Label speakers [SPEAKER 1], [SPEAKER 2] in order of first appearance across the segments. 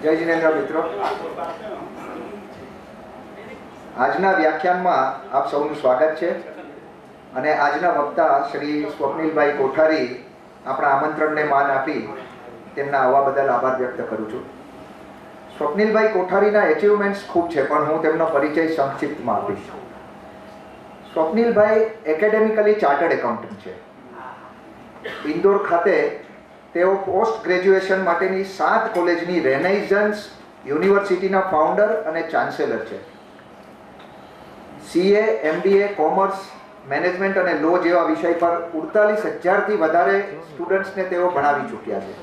[SPEAKER 1] जय जिनेन्द्र मित्रों, आजना व्याख्यान में आप सबनु स्वागत है। अने आजना वक्ता श्री स्वप्निलभाई कोठारी अपना आमंत्रण ने मान आपी तेमना आवा बदल आभार व्यक्त करूँ छूं। स्वप्निलभाई कोठारीना एचीवमेंट्स खूब है, पण हूँ तेमनो परिचय संक्षिप्त में आपीश। स्वप्निलभाई एकेडेमिकली चार्टर्ड एकाउंटન્ટ है। इंदौर खाते तेओ पोस्ट ग्रेज्युएशन माटेनी 7 कॉलेजनी रेनेसांस यूनिवर्सिटीना फाउंडर अने चांसेलर है। सीए, एमबीए, कॉमर्स, मैनेजमेंट अने लॉ जेवा विषय पर 48,000 थी वधारे स्टूडेंट्स ने तेओ भणावी चूक्या छे।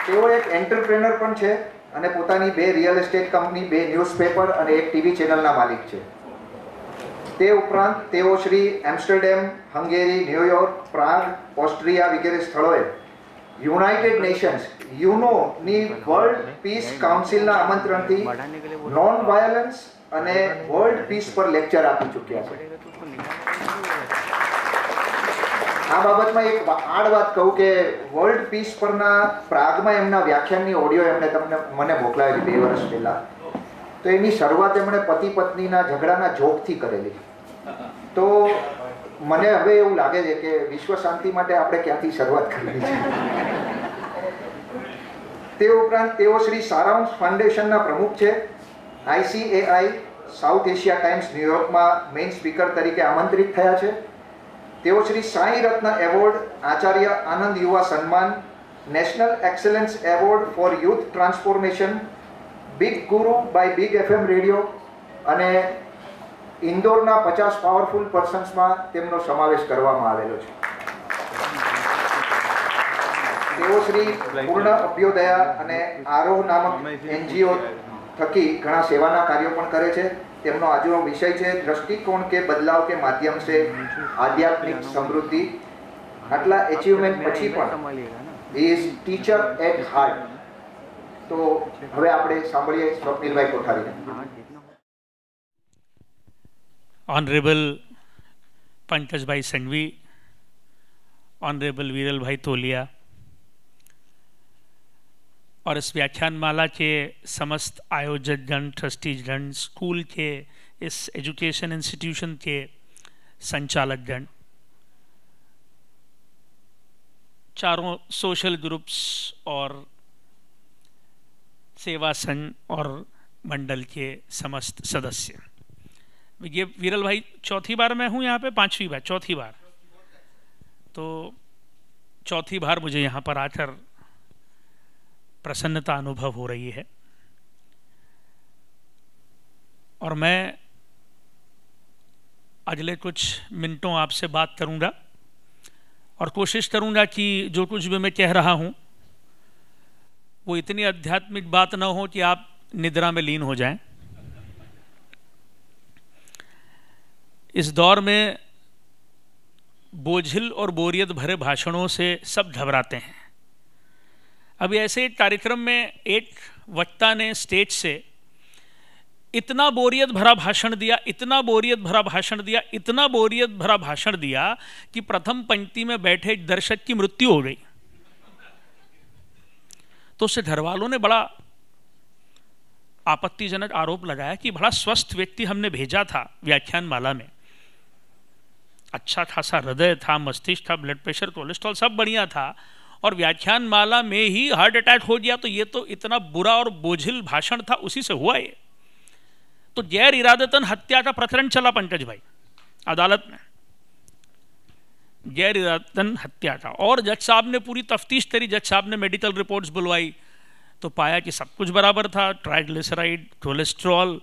[SPEAKER 1] तेओ एक एंटरप्रेन्योर पण छे अने पोतानी 2 रियल एस्टेट कंपनी, 2 न्यूज़पेपर अने 1 टीवी चेनलना मालिक छे। ते उपरांत तेओ श्री एम्स्टरडेम, हंगेरी, न्यूयॉर्क, प्राग, ऑस्ट्रिया वगैरह स्थलोए यूनाइटेड नेशंस यूनो नी वर्ल्ड पीस काउंसिलना आमंत्रणथी नॉन वायलेंस अने वर्ल्ड पीस पर लेक्चर आपी चूक्या छे। आ बाबतमां एक आड वात कहूं के वर्ल्ड पीस परना प्रागमां एमना व्याख्याननी ऑडियो एमणे મને મોકલાવેલી 2 વર્ષ પહેલા। तो एनी शरूआत एमणे पति पत्नीना झगड़ाना जोकथी करेली। तो મને હવે એવું લાગે છે કે વિશ્વ શાંતિ માટે આપણે ક્યાંથી શરૂઆત કરવી છે। તે ઉપરાંત તેઓ શ્રી સારાંશ ફાઉન્ડેશનના પ્રમુખ છે। ICAI સાઉથ એશિયા ટાઈમ્સ ન્યુયોર્કમાં મેઇન સ્પીકર તરીકે આમંત્રિત થયા છે। તેઓ શ્રી સાઈ રત્ન એવોર્ડ, આચાર્ય આનંદ યુવા સન્માન, national excellence award four youth transformation, big गुरु बाय बिग FM रेडियो अने इंदौरना 50 पावरफुल पर्सन्स में तेमनो समावेश करवामां आवेलो छे। तेओ श्री पूर्ण अभ्योदया अने आरोह नामक NGO थकी घणा सेवाना कार्यों पण करे छे। तेमनो आजनो विषय छे दृष्टिकोण के बदलाव के माध्यम से आध्यात्मिक समृद्धि। आटला एचीवमेंट पछी पण he is teacher at heart. तो हवे आपणे सांभळीए स्वप्निलभाई कोठारीने।
[SPEAKER 2] ऑनरेबल पंकज भाई संघवी, ऑनरेबल वीरल भाई तोलिया और इस व्याख्यान माला के समस्त आयोजक गण, ट्रस्टीज गण, स्कूल के, इस एजुकेशन इंस्टीट्यूशन के संचालक गण, चारों सोशल ग्रुप्स और सेवा संघ और मंडल के समस्त सदस्य। ये वीरल भाई चौथी बार मैं हूँ यहाँ पे, 5वीं बार, चौथी बार, तो चौथी बार मुझे यहाँ पर आकर प्रसन्नता अनुभव हो रही है। और मैं अगले कुछ मिनटों आपसे बात करूँगा और कोशिश करूँगा कि जो कुछ भी मैं कह रहा हूँ वो इतनी आध्यात्मिक बात न हो कि आप निद्रा में लीन हो जाएं। इस दौर में बोझिल और बोरियत भरे भाषणों से सब घबराते हैं। अभी ऐसे एक कार्यक्रम में एक वक्ता ने स्टेज से इतना बोरियत भरा भाषण दिया, इतना बोरियत भरा भाषण दिया, इतना बोरियत भरा भाषण दिया कि प्रथम पंक्ति में बैठे एक दर्शक की मृत्यु हो गई। तो उससे घर वालों ने बड़ा आपत्तिजनक आरोप लगाया कि बड़ा स्वस्थ व्यक्ति हमने भेजा था व्याख्यान माला में, अच्छा खासा हृदय था, मस्तिष्क था, ब्लड प्रेशर, कोलेस्ट्रॉल सब बढ़िया था, और व्याख्यान माला में ही हार्ट अटैक हो गया। तो ये तो इतना बुरा और बोझिल भाषण था, उसी से हुआ ये। तो गैर इरादतन हत्या का प्रकरण चला पंकज भाई अदालत में, गैर इरादतन हत्या का। और जज साहब ने पूरी तफ्तीश करी, जज साहब ने मेडिकल रिपोर्ट्स बुलवाई तो पाया कि सब कुछ बराबर था, ट्राइग्लिसराइड, कोलेस्ट्रॉल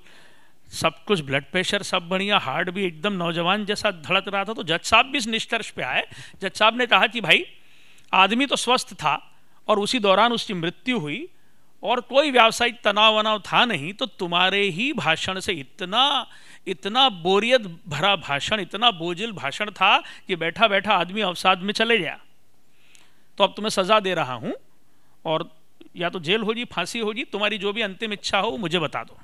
[SPEAKER 2] सब कुछ, ब्लड प्रेशर सब बढ़िया, हार्ट भी एकदम नौजवान जैसा धड़क रहा था। तो जज साहब भी इस निष्कर्ष पे आए। जज साहब ने कहा कि भाई आदमी तो स्वस्थ था और उसी दौरान उसकी मृत्यु हुई और कोई व्यावसायिक तनाव वनाव था नहीं, तो तुम्हारे ही भाषण से इतना बोरियत भरा भाषण, इतना बोझिल भाषण था कि बैठा बैठा आदमी अवसाद में चले गया। तो अब तुम्हें सज़ा दे रहा हूँ और या तो जेल होगी, फांसी होगी, तुम्हारी जो भी अंतिम इच्छा हो मुझे बता दो।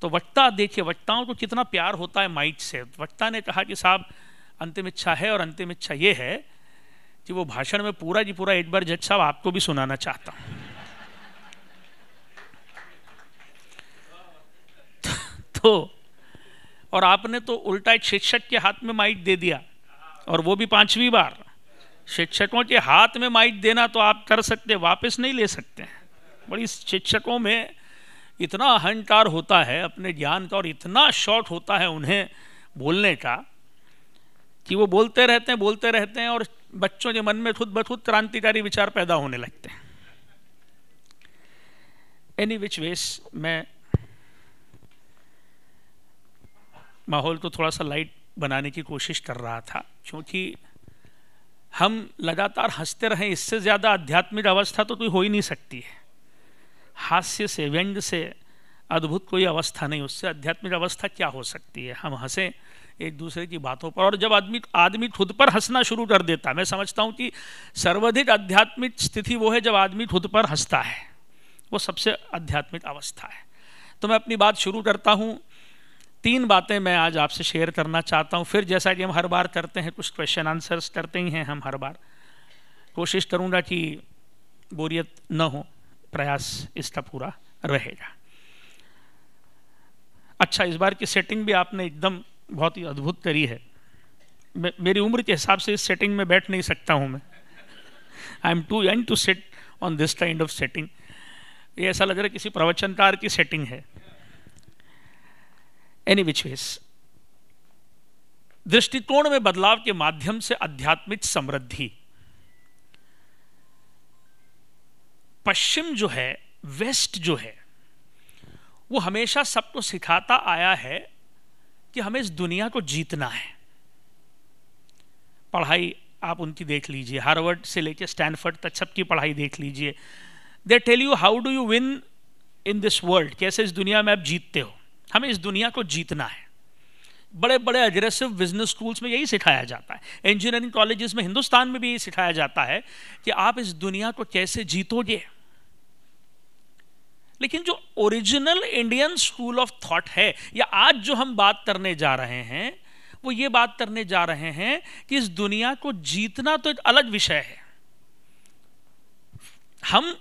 [SPEAKER 2] तो वक्ता, देखिए वक्ताओं को कितना प्यार होता है माइक से। वक्ता ने कहा कि साहब अंतिम इच्छा है और अंतिम इच्छा ये है कि वो भाषण में पूरा जी पूरा एक बार जज साहब आपको भी सुनाना चाहता हूं। तो और आपने तो उल्टा एक शिक्षक के हाथ में माइक दे दिया, और वो भी 5वीं बार। शिक्षकों के हाथ में माइक देना तो आप कर सकते, वापस नहीं ले सकते हैं। बड़ी शिक्षकों में इतना अहंकार होता है अपने ज्ञान का, और इतना शौक होता है उन्हें बोलने का कि वो बोलते रहते हैं और बच्चों के मन में खुद ब खुद क्रांतिकारी विचार पैदा होने लगते हैं। एनी विच वेज, मैं माहौल को थोड़ा सा लाइट बनाने की कोशिश कर रहा था, क्योंकि हम लगातार हंसते रहें, इससे ज़्यादा आध्यात्मिक अवस्था तो कोई हो ही नहीं सकती है। हास्य से, व्यंग से अद्भुत कोई अवस्था नहीं, उससे आध्यात्मिक अवस्था क्या हो सकती है। हम हंसें एक दूसरे की बातों पर, और जब आदमी खुद पर हंसना शुरू कर देता है, मैं समझता हूँ कि सर्वाधिक आध्यात्मिक स्थिति वो है जब आदमी खुद पर हंसता है, वो सबसे आध्यात्मिक अवस्था है। तो मैं अपनी बात शुरू करता हूँ। 3 बातें मैं आज आपसे शेयर करना चाहता हूँ। फिर जैसा कि हम हर बार करते हैं, कुछ क्वेश्चन आंसर्स करते ही हैं हम हर बार। कोशिश करूँगा कि बोरियत न हो, प्रयास इसका पूरा रहेगा। अच्छा, इस बार की सेटिंग भी आपने एकदम बहुत ही अद्भुत करी है। मेरी उम्र के हिसाब से इस सेटिंग में बैठ नहीं सकता हूँ मैं। I am too young to sit on this kind of setting. ये ऐसा लग रहा है किसी प्रवचनकार की सेटिंग है। एनी विच वेज, दृष्टिकोण में बदलाव के माध्यम से आध्यात्मिक समृद्धि। पश्चिम जो है, वेस्ट जो है, वो हमेशा सबको सिखाता आया है कि हमें इस दुनिया को जीतना है। पढ़ाई आप उनकी देख लीजिए, हार्वर्ड से लेकर स्टैनफोर्ड तक सबकी पढ़ाई देख लीजिए। They tell you how do you win in this world, कैसे इस दुनिया में आप जीतते हो। हमें इस दुनिया को जीतना है। बड़े बड़े अग्रेसिव बिजनेस स्कूल्स में यही सिखाया जाता है, इंजीनियरिंग कॉलेजेस में, हिंदुस्तान में भी यही सिखाया जाता है कि आप इस दुनिया को कैसे जीतोगे। लेकिन जो original Indian school of thought है, या आज जो हम बात करने जा रहे हैं, वो ये बात करने जा रहे हैं कि इस दुनिया को जीतना तो एक अलग विषय है। हम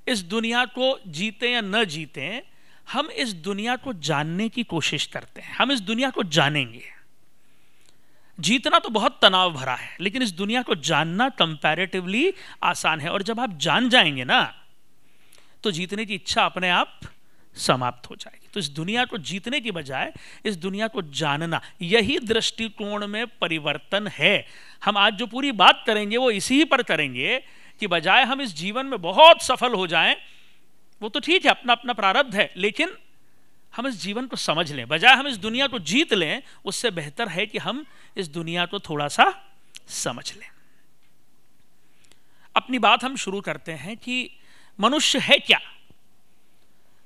[SPEAKER 2] इस दुनिया को जीते या न जीते, हम इस दुनिया को जानने की कोशिश करते हैं। हम इस दुनिया को जानेंगे। जीतना तो बहुत तनाव भरा है, लेकिन इस दुनिया को जानना कंपैरेटिवली आसान है। और जब आप जान जाएंगे ना, तो जीतने की इच्छा अपने आप समाप्त हो जाएगी। तो इस दुनिया को जीतने की बजाय इस दुनिया को जानना, यही दृष्टिकोण में परिवर्तन है। हम आज जो पूरी बात करेंगे वो इसी पर करेंगे कि बजाय हम इस जीवन में बहुत सफल हो जाएं, वो तो ठीक है, अपना अपना प्रारब्ध है, लेकिन हम इस जीवन को समझ लें। बजाय हम इस दुनिया को जीत लें, उससे बेहतर है कि हम इस दुनिया को थोड़ा सा समझ लें। अपनी बात हम शुरू करते हैं कि मनुष्य है क्या।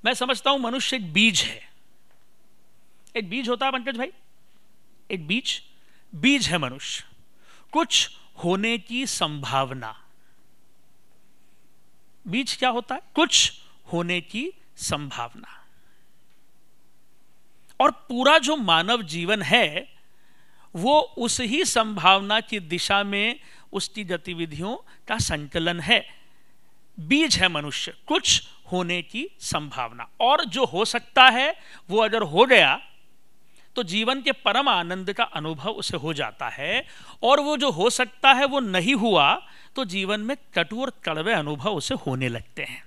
[SPEAKER 2] मैं समझता हूं मनुष्य एक बीज है। एक बीज होता है पंकज भाई, एक बीज है मनुष्य। कुछ होने की संभावना। बीज क्या होता है? कुछ होने की संभावना। और पूरा जो मानव जीवन है वो उस ही संभावना की दिशा में उसकी गतिविधियों का संकलन है। बीज है मनुष्य, कुछ होने की संभावना। और जो हो सकता है वो अगर हो गया तो जीवन के परम आनंद का अनुभव उसे हो जाता है। और वो जो हो सकता है वो नहीं हुआ तो जीवन में कटु और कड़वे अनुभव उसे होने लगते हैं।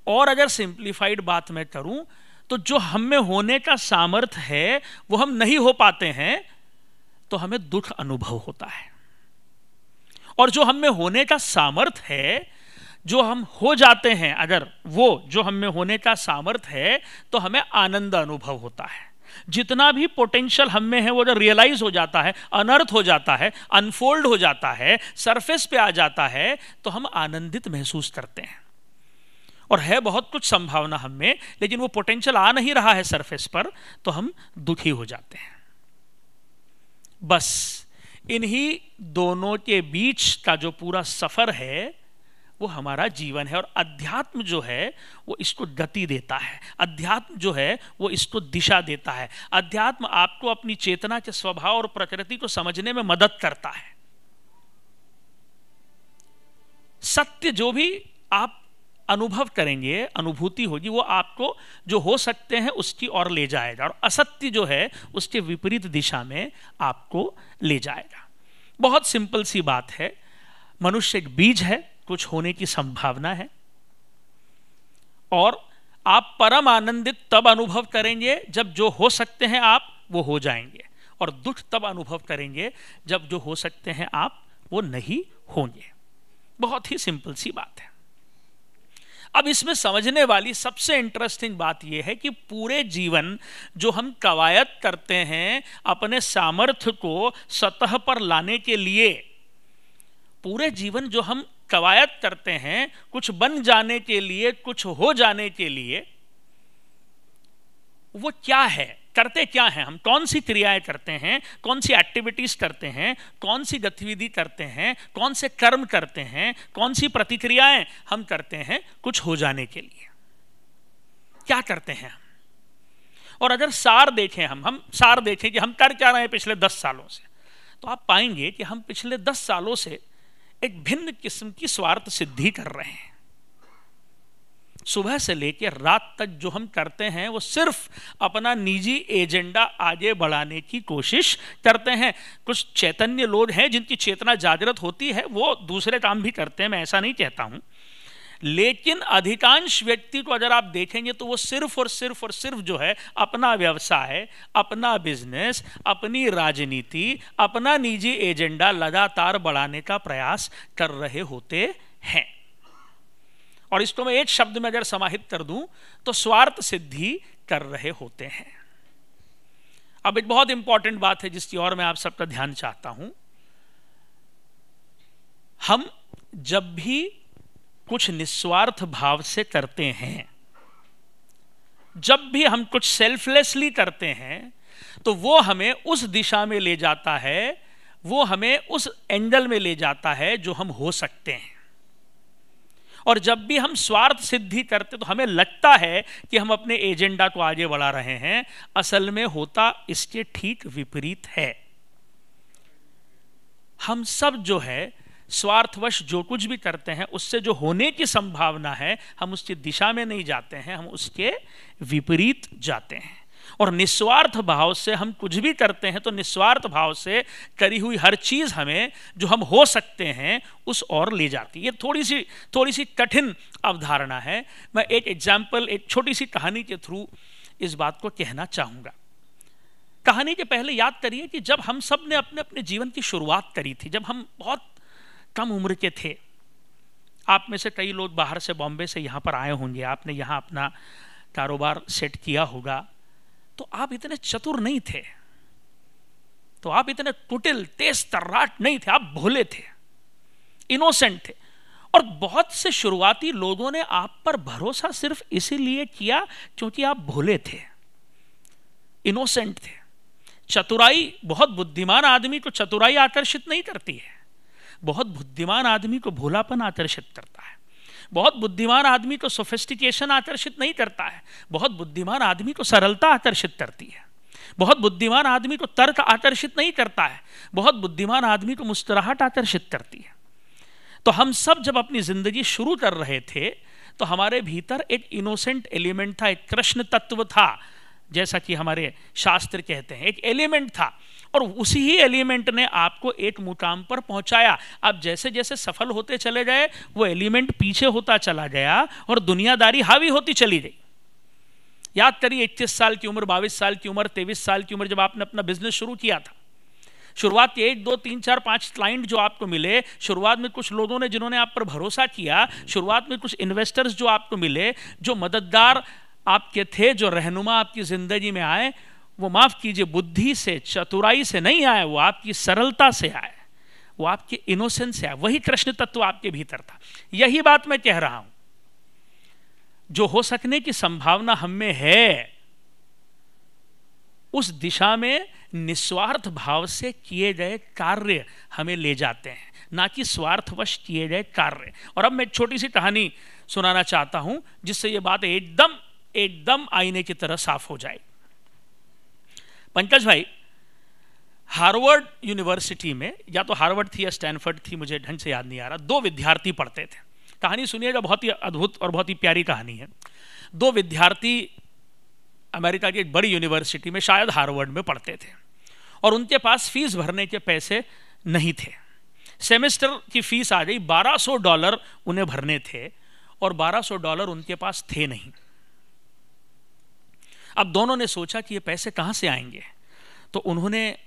[SPEAKER 2] और अगर सिंप्लीफाइड बात मैं करूं तो जो हम में होने का सामर्थ्य है वो हम नहीं हो पाते हैं तो हमें दुख अनुभव होता है। और जो हम में होने का सामर्थ्य है, जो हम हो जाते हैं, अगर वो जो हम में होने का सामर्थ्य है तो हमें आनंद अनुभव होता है। जितना भी पोटेंशियल हम में है वो जब रियलाइज हो जाता है, अनर्थ हो जाता है, अनफोल्ड हो जाता है, सरफेस पे आ जाता है, तो हम आनंदित महसूस करते हैं। और है बहुत कुछ संभावना हम में, लेकिन वो पोटेंशियल आ नहीं रहा है सरफेस पर, तो हम दुखी हो जाते हैं। बस इन्हीं दोनों के बीच का जो पूरा सफर है वो हमारा जीवन है। और अध्यात्म जो है वो इसको गति देता है, अध्यात्म जो है वो इसको दिशा देता है। अध्यात्म आपको अपनी चेतना के स्वभाव और प्रकृति को समझने में मदद करता है। सत्य जो भी आप अनुभव करेंगे, अनुभूति होगी, वो आपको जो हो सकते हैं उसकी ओर ले जाएगा, और असत्य जो है उसके विपरीत दिशा में आपको ले जाएगा। बहुत सिंपल सी बात है। मनुष्य एक बीज है, कुछ होने की संभावना है, और आप परम आनंदित तब अनुभव करेंगे जब जो हो सकते हैं आप वो हो जाएंगे, और दुख तब अनुभव करेंगे जब जो हो सकते हैं आप वो नहीं होंगे। बहुत ही सिंपल सी बात है। अब इसमें समझने वाली सबसे इंटरेस्टिंग बात यह है कि पूरे जीवन जो हम कवायद करते हैं अपने सामर्थ्य को सतह पर लाने के लिए, पूरे जीवन जो हम कवायद करते हैं कुछ बन जाने के लिए, कुछ हो जाने के लिए, वो क्या है, करते क्या हैं हम, कौन सी क्रियाएं करते हैं, कौन सी एक्टिविटीज करते हैं, कौन सी गतिविधि करते हैं, कौन से कर्म करते हैं, कौन सी प्रतिक्रियाएं हम करते हैं कुछ हो जाने के लिए, क्या करते हैं हम। और अगर सार देखें, हम सार देखें कि हम कर क्या रहे हैं पिछले 10 सालों से, तो आप पाएंगे कि हम पिछले 10 सालों से एक भिन्न किस्म की स्वार्थ सिद्धि कर रहे हैं। सुबह से लेकर रात तक जो हम करते हैं वो सिर्फ अपना निजी एजेंडा आगे बढ़ाने की कोशिश करते हैं। कुछ चैतन्य लोग हैं जिनकी चेतना जागृत होती है, वो दूसरे काम भी करते हैं, मैं ऐसा नहीं कहता हूं, लेकिन अधिकांश व्यक्ति को अगर आप देखेंगे तो वो सिर्फ और सिर्फ जो है अपना व्यवसाय, अपना बिजनेस, अपनी राजनीति, अपना निजी एजेंडा लगातार बढ़ाने का प्रयास कर रहे होते हैं। और इसको मैं एक शब्द में अगर समाहित कर दूं तो स्वार्थ सिद्धि कर रहे होते हैं। अब एक बहुत इंपॉर्टेंट बात है जिसकी ओर मैं आप सबका ध्यान चाहता हूं। हम जब भी कुछ निस्वार्थ भाव से करते हैं, जब भी हम कुछ सेल्फलेसली करते हैं, तो वो हमें उस दिशा में ले जाता है, वो हमें उस एंगल में ले जाता है जो हम हो सकते हैं। और जब भी हम स्वार्थ सिद्धि करते तो हमें लगता है कि हम अपने एजेंडा को आगे बढ़ा रहे हैं, असल में होता इसके ठीक विपरीत है। हम सब जो है स्वार्थवश जो कुछ भी करते हैं उससे जो होने की संभावना है हम उसकी दिशा में नहीं जाते हैं, हम उसके विपरीत जाते हैं। और निस्वार्थ भाव से हम कुछ भी करते हैं तो निस्वार्थ भाव से करी हुई हर चीज हमें जो हम हो सकते हैं उस ओर ले जाती है। ये थोड़ी सी कठिन अवधारणा है। मैं एक एग्जाम्पल, एक छोटी सी कहानी के थ्रू इस बात को कहना चाहूंगा। कहानी के पहले याद करिए कि जब हम सब ने अपने अपने जीवन की शुरुआत करी थी, जब हम बहुत कम उम्र के थे, आप में से कई लोग बाहर से, बॉम्बे से यहाँ पर आए होंगे, आपने यहाँ अपना कारोबार सेट किया होगा, तो आप इतने चतुर नहीं थे, तो आप इतने कुटिल, तेज तर्राट नहीं थे, आप भोले थे, इनोसेंट थे। और बहुत से शुरुआती लोगों ने आप पर भरोसा सिर्फ इसीलिए किया क्योंकि आप भोले थे, इनोसेंट थे। चतुराई, बहुत बुद्धिमान आदमी को चतुराई आकर्षित नहीं करती है, बहुत बुद्धिमान आदमी को भोलापन आकर्षित करता है। बहुत बुद्धिमान आदमी को सोफिस्टिकेशन आकर्षित नहीं करता है, बहुत बुद्धिमान आदमी को सरलता आकर्षित करती है। बहुत बुद्धिमान आदमी को तर्क आकर्षित नहीं करता है, बहुत बुद्धिमान आदमी को मुस्कुराहट आकर्षित करती है। तो हम सब जब अपनी जिंदगी शुरू कर रहे थे तो हमारे भीतर एक इनोसेंट एलिमेंट था, एक कृष्ण तत्व था, जैसा कि हमारे शास्त्र कहते हैं, एक एलिमेंट था, और उसी ही एलिमेंट ने आपको एक मुकाम पर पहुंचाया। अब जैसे जैसे सफल होते चले गए वो एलिमेंट पीछे होता चला गया और दुनियादारी हावी होती चली गई। याद करिए 21 साल की उम्र, 22 साल की उम्र, 23 साल की उम्र, जब आपने अपना बिजनेस शुरू किया था, शुरुआत के 1, 2, 3, 4, 5 क्लाइंट जो आपको मिले, शुरुआत में कुछ लोगों ने जिन्होंने आप पर भरोसा किया, शुरुआत में कुछ इन्वेस्टर्स जो आपको मिले, जो मददगार आपके थे, जो रहनुमा आपकी जिंदगी में आए, वो माफ कीजिए बुद्धि से, चतुराई से नहीं आए, वो आपकी सरलता से आए, वो आपके इनोसेंस से आए। वही कृष्ण तत्व आपके भीतर था। यही बात मैं कह रहा हूं, जो हो सकने की संभावना हम में है उस दिशा में निस्वार्थ भाव से किए गए कार्य हमें ले जाते हैं, ना कि स्वार्थवश किए गए कार्य। और अब मैं एक छोटी सी कहानी सुनाना चाहता हूं जिससे यह बात एकदम आईने की तरह साफ हो जाए। पंकज भाई, हार्वर्ड यूनिवर्सिटी में, या तो हार्वर्ड थी या स्टैनफोर्ड थी, मुझे ढंग से याद नहीं आ रहा, दो विद्यार्थी पढ़ते थे। कहानी सुनिएगा, बहुत ही अद्भुत और बहुत ही प्यारी कहानी है। दो विद्यार्थी अमेरिका की एक बड़ी यूनिवर्सिटी में, शायद हार्वर्ड में पढ़ते थे, और उनके पास फीस भरने के पैसे नहीं थे। सेमेस्टर की फीस आ गई, $1200 उन्हें भरने थे, और $1200 उनके पास थे नहीं। अब दोनों ने सोचा कि ये पैसे कहाँ से आएंगे, तो उन्होंने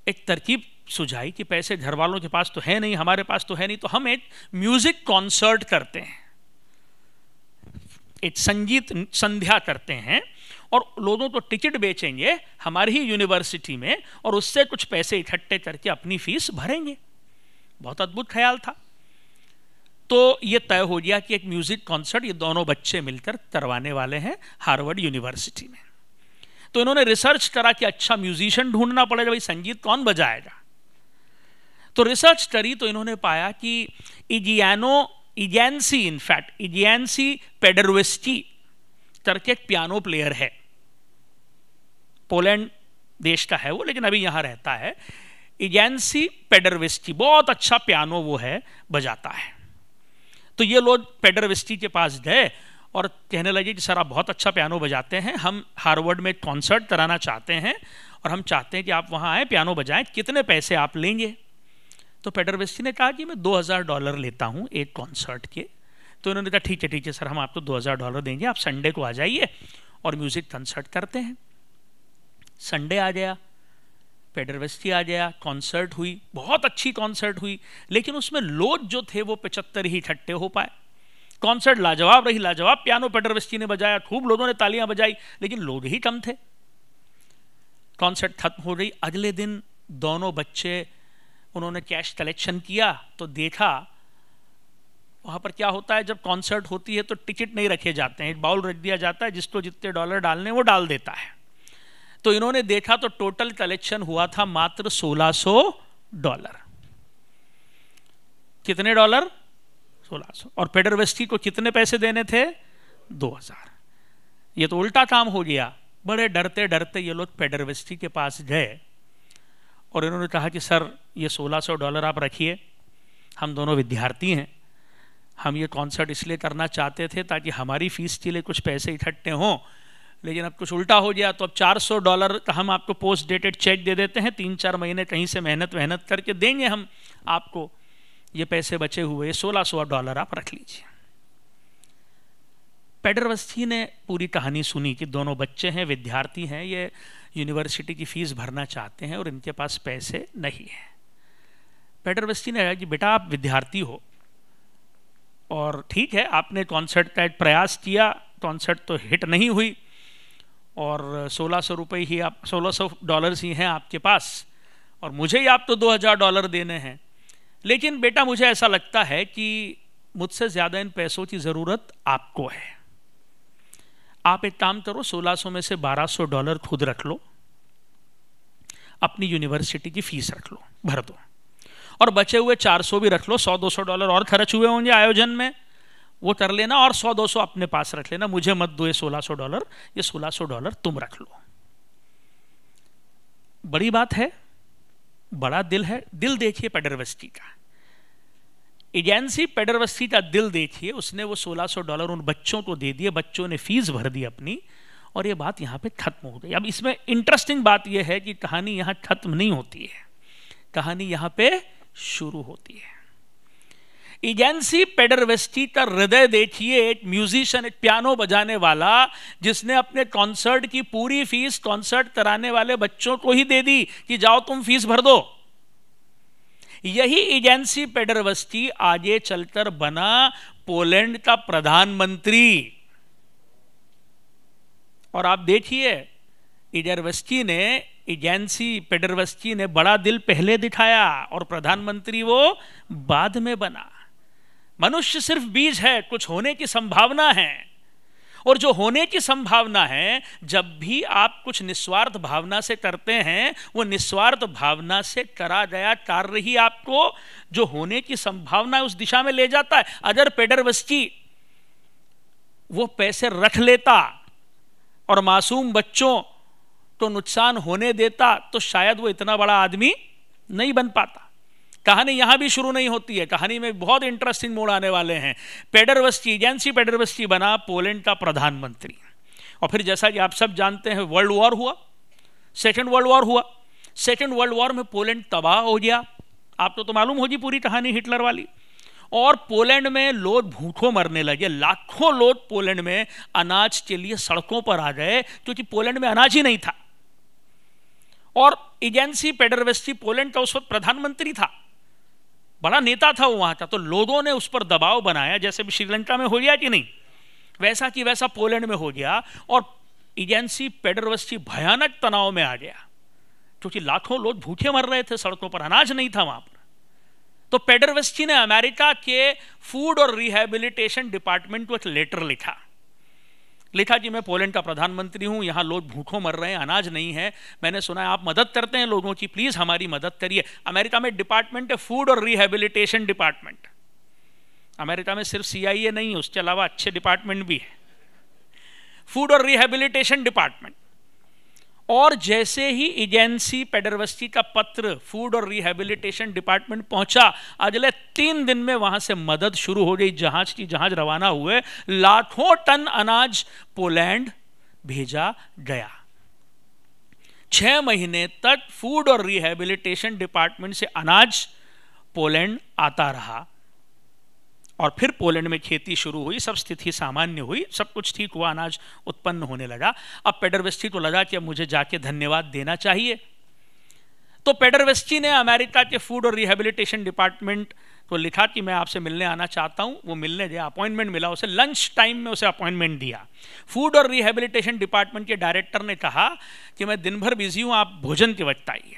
[SPEAKER 2] एक तरकीब सुझाई कि पैसे घर वालों के पास तो है नहीं, हमारे पास तो है नहीं, तो हम एक म्यूजिक कॉन्सर्ट करते हैं, एक संगीत संध्या करते हैं, और लोगों को टिकट बेचेंगे हमारी ही यूनिवर्सिटी में, और उससे कुछ पैसे इकट्ठे करके अपनी फीस भरेंगे। बहुत अद्भुत ख्याल था। तो ये तय हो गया कि एक म्यूजिक कॉन्सर्ट ये दोनों बच्चे मिलकर करवाने वाले हैं हार्वर्ड यूनिवर्सिटी में। तो इन्होंने रिसर्च करा कि अच्छा म्यूजिशियन ढूंढना पड़ेगा, भाई संगीत कौन बजाएगा। तो रिसर्च करी तो इन्होंने पाया कि इजियानसी पेडरवेस्की करके एक पियानो प्लेयर है, पोलैंड देश का है वो, लेकिन अभी यहाँ रहता है। इजियानसी पेडरवेस्की बहुत अच्छा पियानो वो है, बजाता है। तो ये लोग पेडरवेस्की के पास गए और कहने लगे कि सर आप बहुत अच्छा पियानो बजाते हैं, हम हार्वर्ड में कॉन्सर्ट कराना चाहते हैं और हम चाहते हैं कि आप वहाँ आए, पियानो बजाएं, कितने पैसे आप लेंगे। तो पेडरवेस्की ने कहा कि मैं $2000 लेता हूँ एक कॉन्सर्ट के। तो इन्होंने कहा ठीक है सर, हम आपको $2000 देंगे, आप संडे को आ जाइए और म्यूज़िक कंसर्ट करते हैं। संडे आ गया, पेडरवेस्की आ गया, कॉन्सर्ट हुई, बहुत अच्छी कॉन्सर्ट हुई, लेकिन उसमें लोग जो थे वो 75 ही इकट्ठे हो पाए। कॉन्सर्ट लाजवाब रही, लाजवाब पियानो पेडरवेस्की ने बजाया, खूब लोगों ने तालियां बजाई, लेकिन लोग ही कम थे। कॉन्सर्ट खत्म हो गई। अगले दिन दोनों बच्चे, उन्होंने कैश कलेक्शन किया तो देखा वहाँ पर क्या होता है, जब कॉन्सर्ट होती है तो टिकट नहीं रखे जाते हैं, एक बाउल रख दिया जाता है, जिसको जितने डॉलर डालने वो डाल देता है। तो इन्होंने देखा तो टोटल कलेक्शन हुआ था मात्र $1600। कितने डॉलर? 1600। और पेडरवेस्की को कितने पैसे देने थे? 2000। ये तो उल्टा काम हो गया। बड़े डरते डरते ये लोग पेडरवेस्की के पास गए और इन्होंने कहा कि सर ये $1600 आप रखिए, हम दोनों विद्यार्थी हैं, हम ये कॉन्सर्ट इसलिए करना चाहते थे ताकि हमारी फीस के लिए कुछ पैसे इकट्ठे हों, लेकिन अब कुछ उल्टा हो गया, तो अब $400 का हम आपको पोस्ट डेटेड चेक दे देते हैं, 3-4 महीने कहीं से मेहनत करके देंगे हम आपको, ये पैसे बचे हुए $1600 आप रख लीजिए। पेडरवेस्की ने पूरी कहानी सुनी कि दोनों बच्चे हैं, विद्यार्थी हैं, ये यूनिवर्सिटी की फ़ीस भरना चाहते हैं और इनके पास पैसे नहीं हैं। पेडरवेस्की ने कहा कि बेटा आप विद्यार्थी हो और ठीक है आपने कॉन्सर्ट का एक प्रयास किया, कॉन्सर्ट तो हिट नहीं हुई और $1600 ही हैं आपके पास और मुझे ही आप तो $2000 देने हैं, लेकिन बेटा मुझे ऐसा लगता है कि मुझसे ज़्यादा इन पैसों की ज़रूरत आपको है। आप एक काम करो, 1600 में से $1200 खुद रख लो, अपनी यूनिवर्सिटी की फ़ीस रख लो, भर दो, और बचे हुए 400 भी रख लो, $100-200 और खर्च हुए होंगे आयोजन में, वो कर लेना, और 100-200 अपने पास रख लेना, मुझे मत दो ये $1600, ये $1600 तुम रख लो। बड़ी बात है, बड़ा दिल है। दिल देखिए पेडरवेस्की का, इजियानसी पेडरवेस्की का दिल देखिए, उसने वो $1600 उन बच्चों को दे दिए, बच्चों ने फीस भर दी अपनी, और ये बात यहाँ पे खत्म हो गई। अब इसमें इंटरेस्टिंग बात यह है कि कहानी यहाँ खत्म नहीं होती है, कहानी यहाँ पे शुरू होती है। इजियानसी पेडरवेस्की का हृदय देखिए, एक म्यूजिशियन, एक पियानो बजाने वाला, जिसने अपने कॉन्सर्ट की पूरी फीस कॉन्सर्ट कराने वाले बच्चों को ही दे दी कि जाओ तुम फीस भर दो। यही इजियानसी पेडरवेस्की आगे चलकर बना पोलैंड का प्रधानमंत्री। और आप देखिए इजियानसी पेडरवेस्की ने बड़ा दिल पहले दिखाया और प्रधानमंत्री वो बाद में बना। मनुष्य सिर्फ बीज है, कुछ होने की संभावना है, और जो होने की संभावना है, जब भी आप कुछ निस्वार्थ भावना से करते हैं, वो निस्वार्थ भावना से करा गया कार्य ही आपको जो होने की संभावना है उस दिशा में ले जाता है। अगर पेडरवेस्की वो पैसे रख लेता और मासूम बच्चों तो नुकसान होने देता तो शायद वो इतना बड़ा आदमी नहीं बन पाता। कहानी यहां भी शुरू नहीं होती है, कहानी में बहुत इंटरेस्टिंग मोड़ आने वाले हैं। पेडरवस्की, जेंसी पेडरवस्की बना पोलैंड का प्रधानमंत्री, और फिर जैसा कि आप सब जानते हैं वर्ल्ड वॉर हुआ, सेकेंड वर्ल्ड वॉर हुआ। सेकेंड वर्ल्ड वॉर में पोलैंड तबाह हो गया, आपको तो मालूम होगी पूरी कहानी हिटलर वाली। और पोलैंड में लोग भूखों मरने लगे, लाखों लोग पोलैंड में अनाज के लिए सड़कों पर आ गए, क्योंकि पोलैंड में अनाज ही नहीं था। और जेंसी पेडरवस्की पोलैंड का उस वक्त प्रधानमंत्री था, बड़ा नेता था वो वहां का, तो लोगों ने उस पर दबाव बनाया, जैसे भी श्रीलंका में हो गया कि नहीं, वैसा कि वैसा पोलैंड में हो गया। और जेंसी पेडरवस्की भयानक तनाव में आ गया, क्योंकि लाखों लोग भूखे मर रहे थे सड़कों पर, अनाज नहीं था वहां पर। तो पेडरवस्की ने अमेरिका के फूड और रिहैबिलिटेशन डिपार्टमेंट को एक लेटर लिखा कि मैं पोलैंड का प्रधानमंत्री हूं, यहां लोग भूखों मर रहे हैं, अनाज नहीं है, मैंने सुना है आप मदद करते हैं लोगों की, प्लीज हमारी मदद करिए। अमेरिका में डिपार्टमेंट है फूड और रिहैबिलिटेशन डिपार्टमेंट। अमेरिका में सिर्फ CIA नहीं, उसके अलावा अच्छे डिपार्टमेंट भी है, फूड और रिहैबिलिटेशन डिपार्टमेंट। और जैसे ही जेंसी पेडरवस्की का पत्र फूड और रिहैबिलिटेशन डिपार्टमेंट पहुंचा, अगले 3 दिन में वहां से मदद शुरू हो गई, जहाज रवाना हुए, लाखों टन अनाज पोलैंड भेजा गया। 6 महीने तक फूड और रिहैबिलिटेशन डिपार्टमेंट से अनाज पोलैंड आता रहा, और फिर पोलैंड में खेती शुरू हुई, सब स्थिति सामान्य हुई, सब कुछ ठीक हुआ, अनाज उत्पन्न होने लगा। अब पेडरवस्की को लगा कि अब मुझे जाके धन्यवाद देना चाहिए, तो पेडरवस्की ने अमेरिका के फूड और रिहैबिलिटेशन डिपार्टमेंट को लिखा कि मैं आपसे मिलने आना चाहता हूं। वो मिलने गया, अपॉइंटमेंट मिला उसे, लंच टाइम में उसे अपॉइंटमेंट दिया। फूड और रिहैबिलिटेशन डिपार्टमेंट के डायरेक्टर ने कहा कि मैं दिन भर बिजी हूं, आप भोजन के वक्त आइए।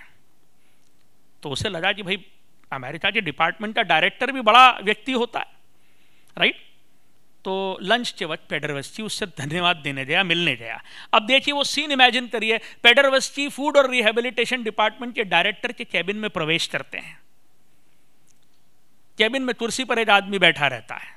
[SPEAKER 2] तो उसे लगा कि भाई अमेरिका के डिपार्टमेंट का डायरेक्टर भी बड़ा व्यक्ति होता है, राइट। तो लंच के वक्त पेडरवस्की उससे धन्यवाद देने गया, मिलने गया। अब देखिए वो सीन इमेजिन करिए, पेडरवस्की फूड और रिहैबिलिटेशन डिपार्टमेंट के डायरेक्टर के कैबिन में प्रवेश करते हैं। कैबिन में कुर्सी पर एक आदमी बैठा रहता है,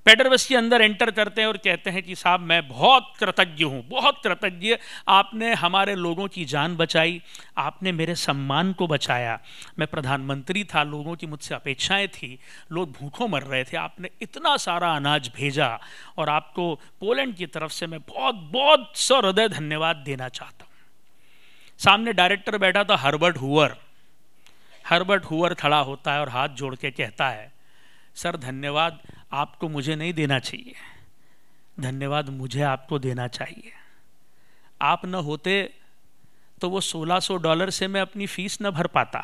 [SPEAKER 2] पेडरवस्की अंदर एंटर करते हैं और कहते हैं कि साहब मैं बहुत कृतज्ञ हूँ, बहुत कृतज्ञ, आपने हमारे लोगों की जान बचाई, आपने मेरे सम्मान को बचाया। मैं प्रधानमंत्री था, लोगों की मुझसे अपेक्षाएं थी, लोग भूखों मर रहे थे, आपने इतना सारा अनाज भेजा, और आपको पोलैंड की तरफ से मैं बहुत बहुत सहृदय धन्यवाद देना चाहता हूँ। सामने डायरेक्टर बैठा था हर्बर्ट हूवर। हर्बर्ट हूवर खड़ा होता है और हाथ जोड़ के कहता है, सर धन्यवाद आपको मुझे नहीं देना चाहिए, धन्यवाद मुझे आपको देना चाहिए। आप न होते तो वो $1600 से मैं अपनी फीस न भर पाता।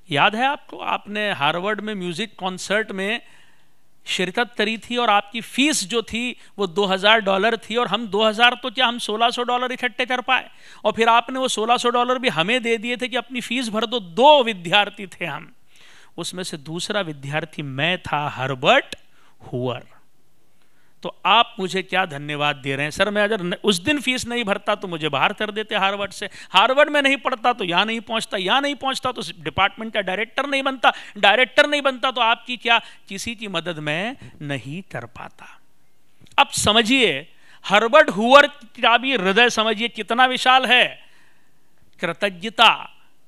[SPEAKER 2] याद है आपको, आपने हार्वर्ड में म्यूजिक कॉन्सर्ट में शिरकत करी थी और आपकी फीस जो थी वो $2000 थी, और हम 2000 तो क्या, हम $1600 इकट्ठे कर पाए, और फिर आपने वो $1600 भी हमें दे दिए थे कि अपनी फीस भर दो। 2 विद्यार्थी थे हम, उसमें से दूसरा विद्यार्थी मैं था, हर्बर्ट हूवर। तो आप मुझे क्या धन्यवाद दे रहे हैं? सर मैं अगर उस दिन फीस नहीं भरता तो मुझे बाहर कर देते हार्वर्ड से, हार्वर्ड में नहीं पढ़ता तो यहाँ नहीं पहुँचता, यहाँ नहीं पहुँचता तो डिपार्टमेंट का डायरेक्टर नहीं बनता, डायरेक्टर नहीं बनता तो आपकी क्या किसी की मदद मैं नहीं कर पाता। अब समझिए हर्बर्ट हूवर का भी हृदय समझिए कितना विशाल है, कृतज्ञता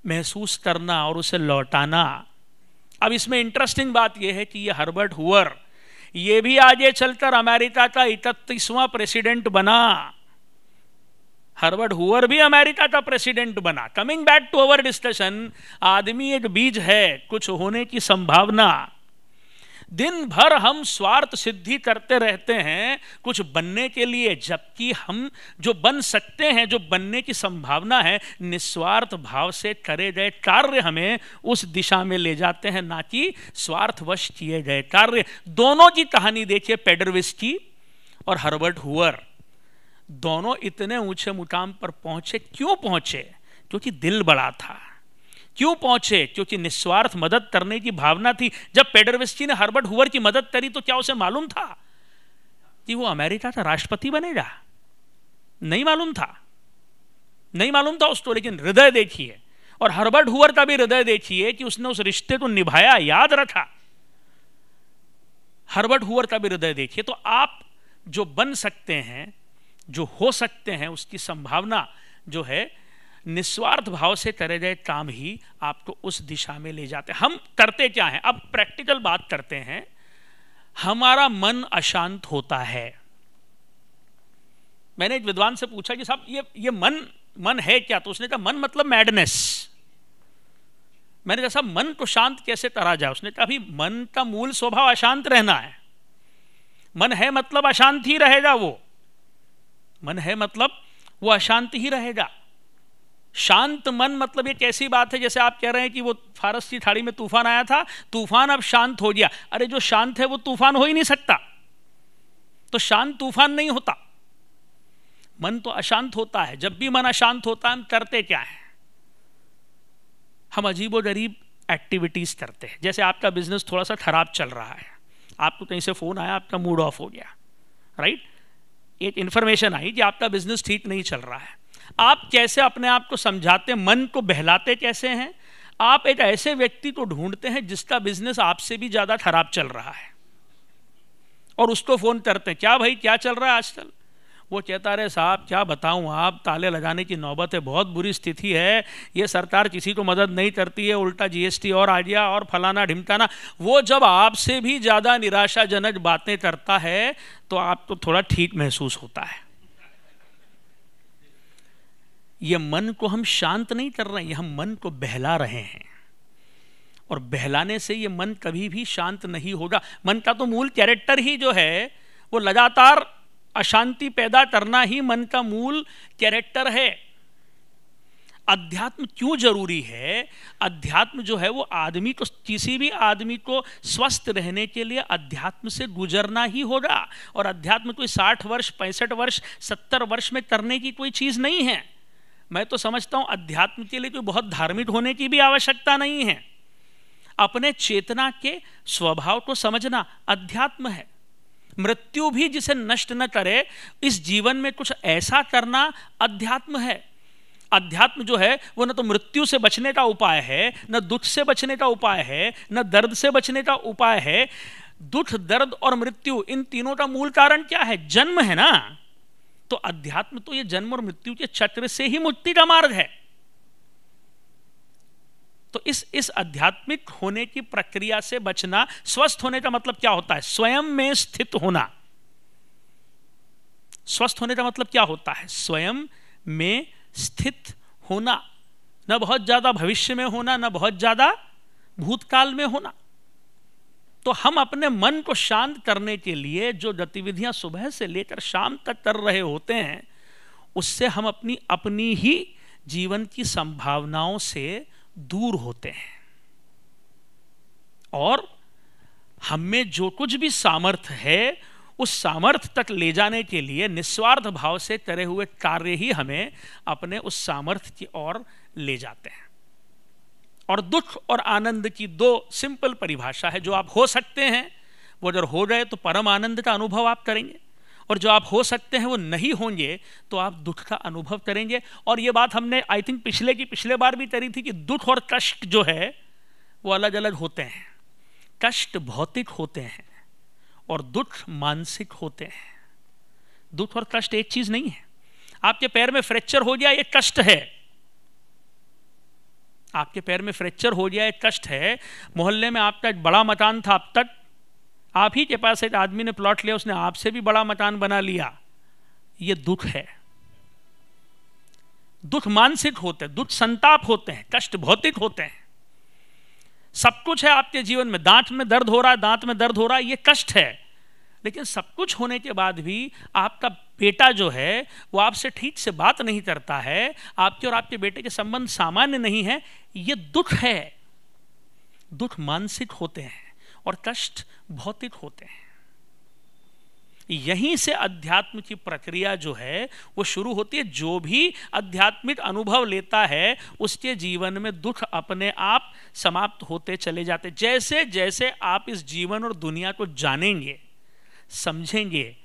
[SPEAKER 2] महसूस करना और उसे लौटाना। अब इसमें इंटरेस्टिंग बात यह है कि ये हर्बर्ट हूवर ये भी आगे चलकर अमेरिका का 31वां प्रेसिडेंट बना। हर्बर्ट हूवर भी अमेरिका का प्रेसिडेंट बना। Coming back to our discussion, आदमी एक बीज है, कुछ होने की संभावना। दिन भर हम स्वार्थ सिद्धि करते रहते हैं कुछ बनने के लिए, जबकि हम जो बन सकते हैं, जो बनने की संभावना है, निस्वार्थ भाव से करे गए कार्य हमें उस दिशा में ले जाते हैं, ना कि स्वार्थवश किए गए कार्य। दोनों की कहानी देखिए, पेडरवस्की और हर्बर्ट हूवर दोनों इतने ऊंचे मुकाम पर पहुंचे। क्यों पहुंचे? क्योंकि दिल बड़ा था। क्यों पहुंचे? क्योंकि निस्वार्थ मदद करने की भावना थी। जब पेडरवस्की ने हर्बर्ट हूवर की मदद करी तो क्या उसे मालूम था कि वो अमेरिका का राष्ट्रपति बनेगा? नहीं मालूम था, नहीं मालूम था उसको। लेकिन हृदय देखिए, और हर्बर्ट हूवर का भी हृदय देखिए कि उसने उस रिश्ते को निभाया, याद रखा। हर्बर्ट हूवर का भी हृदय देखिए। तो आप जो बन सकते हैं, जो हो सकते हैं उसकी संभावना जो है निस्वार्थ भाव से करे गए काम ही आपको उस दिशा में ले जाते हैं। हम करते क्या हैं, अब प्रैक्टिकल बात करते हैं। हमारा मन अशांत होता है। मैंने एक विद्वान से पूछा कि साहब ये मन है क्या, तो उसने कहा मन मतलब मैडनेस। मैंने कहा साहब मन को शांत कैसे करा जाए, उसने कहा अभी मन का मूल स्वभाव अशांत रहना है। मन है मतलब अशांत ही रहेगा, वो मन है मतलब वो अशांत ही रहेगा। शांत मन मतलब एक ऐसी बात है जैसे आप कह रहे हैं कि वो फारस की खाड़ी में तूफान आया था, तूफान अब शांत हो गया। अरे जो शांत है वो तूफान हो ही नहीं सकता, तो शांत तूफान नहीं होता, मन तो अशांत होता है। जब भी मन अशांत होता है हम करते क्या है, हम अजीबोगरीब एक्टिविटीज करते हैं। जैसे आपका बिजनेस थोड़ा सा खराब चल रहा है, आपको कहीं से फोन आया, आपका मूड ऑफ हो गया, राइट, एक इंफॉर्मेशन आई कि आपका बिजनेस ठीक नहीं चल रहा है। आप कैसे अपने आप को समझाते, मन को बहलाते कैसे हैं? आप एक ऐसे व्यक्ति को ढूंढते हैं जिसका बिजनेस आपसे भी ज्यादा खराब चल रहा है और उसको फोन करते हैं, क्या भाई क्या चल रहा है आजकल? वो कहता रहे साहब क्या बताऊं, आप ताले लगाने की नौबत है, बहुत बुरी स्थिति है, ये सरकार किसी को मदद नहीं करती है, उल्टा जीएसटी और आ गया और फलाना ढिमकाना। वो जब आपसे भी ज़्यादा निराशाजनक बातें करता है तो आपको थोड़ा ठीक महसूस होता है। ये मन को हम शांत नहीं कर रहे हैं, ये हम मन को बहला रहे हैं, और बहलाने से ये मन कभी भी शांत नहीं होगा। मन का तो मूल कैरेक्टर ही जो है वो लगातार अशांति पैदा करना ही मन का मूल कैरेक्टर है। अध्यात्म क्यों जरूरी है? अध्यात्म जो है वो आदमी को, किसी भी आदमी को स्वस्थ रहने के लिए अध्यात्म से गुजरना ही होगा। और अध्यात्म कोई 60 वर्ष 65 वर्ष 70 वर्ष में करने की कोई चीज़ नहीं है। मैं तो समझता हूँ अध्यात्म के लिए कोई बहुत धार्मिक होने की भी आवश्यकता नहीं है। अपने चेतना के स्वभाव को समझना अध्यात्म है। मृत्यु भी जिसे नष्ट न करे, इस जीवन में कुछ ऐसा करना अध्यात्म है। अध्यात्म जो है वो न तो मृत्यु से बचने का उपाय है, न दुख से बचने का उपाय है, न दर्द से बचने का उपाय है। दुख, दर्द और मृत्यु, इन तीनों का मूल कारण क्या है? जन्म है ना। तो अध्यात्म तो ये जन्म और मृत्यु के चक्र से ही मुक्ति का मार्ग है। तो इस आध्यात्मिक होने की प्रक्रिया से बचना, स्वस्थ होने का मतलब क्या होता है? स्वयं में स्थित होना। स्वस्थ होने का मतलब क्या होता है? स्वयं में स्थित होना, न बहुत ज्यादा भविष्य में होना, न बहुत ज्यादा भूतकाल में होना। तो हम अपने मन को शांत करने के लिए जो गतिविधियां सुबह से लेकर शाम तक कर रहे होते हैं, उससे हम अपनी ही जीवन की संभावनाओं से दूर होते हैं। और हम में जो कुछ भी सामर्थ्य है, उस सामर्थ्य तक ले जाने के लिए निस्वार्थ भाव से करे हुए कार्य ही हमें अपने उस सामर्थ्य की ओर ले जाते हैं। और दुख और आनंद की दो सिंपल परिभाषा है। जो आप हो सकते हैं वो अगर हो गए तो परम आनंद का अनुभव आप करेंगे, और जो आप हो सकते हैं वो नहीं होंगे तो आप दुख का अनुभव करेंगे। और ये बात हमने आई थिंक पिछले बार भी करी थी कि दुख और कष्ट जो है वो अलग अलग होते हैं। कष्ट भौतिक होते हैं और दुख मानसिक होते हैं। दुख और कष्ट एक चीज नहीं है। आपके पैर में फ्रैक्चर हो गया, ये कष्ट है। आपके पैर में फ्रैक्चर हो गया, एक कष्ट है। मोहल्ले में आपका एक बड़ा मकान था, अब तक आप ही के पास एक आदमी ने प्लॉट लिया, उसने आपसे भी बड़ा मकान बना लिया, ये दुख है। दुख मानसिक होते हैं, दुख संताप होते हैं, कष्ट भौतिक होते हैं। सब कुछ है आपके जीवन में, दांत में दर्द हो रहा है, दांत में दर्द हो रहा है, ये कष्ट है। लेकिन सब कुछ होने के बाद भी आपका बेटा जो है वो आपसे ठीक से बात नहीं करता है, आपके और आपके बेटे के संबंध सामान्य नहीं है, ये दुख है। दुख मानसिक होते हैं और कष्ट भौतिक होते हैं। यहीं से अध्यात्म की प्रक्रिया जो है वो शुरू होती है। जो भी आध्यात्मिक अनुभव लेता है उसके जीवन में दुख अपने आप समाप्त होते चले जाते। जैसे जैसे आप इस जीवन और दुनिया को जानेंगे, समझेंगे,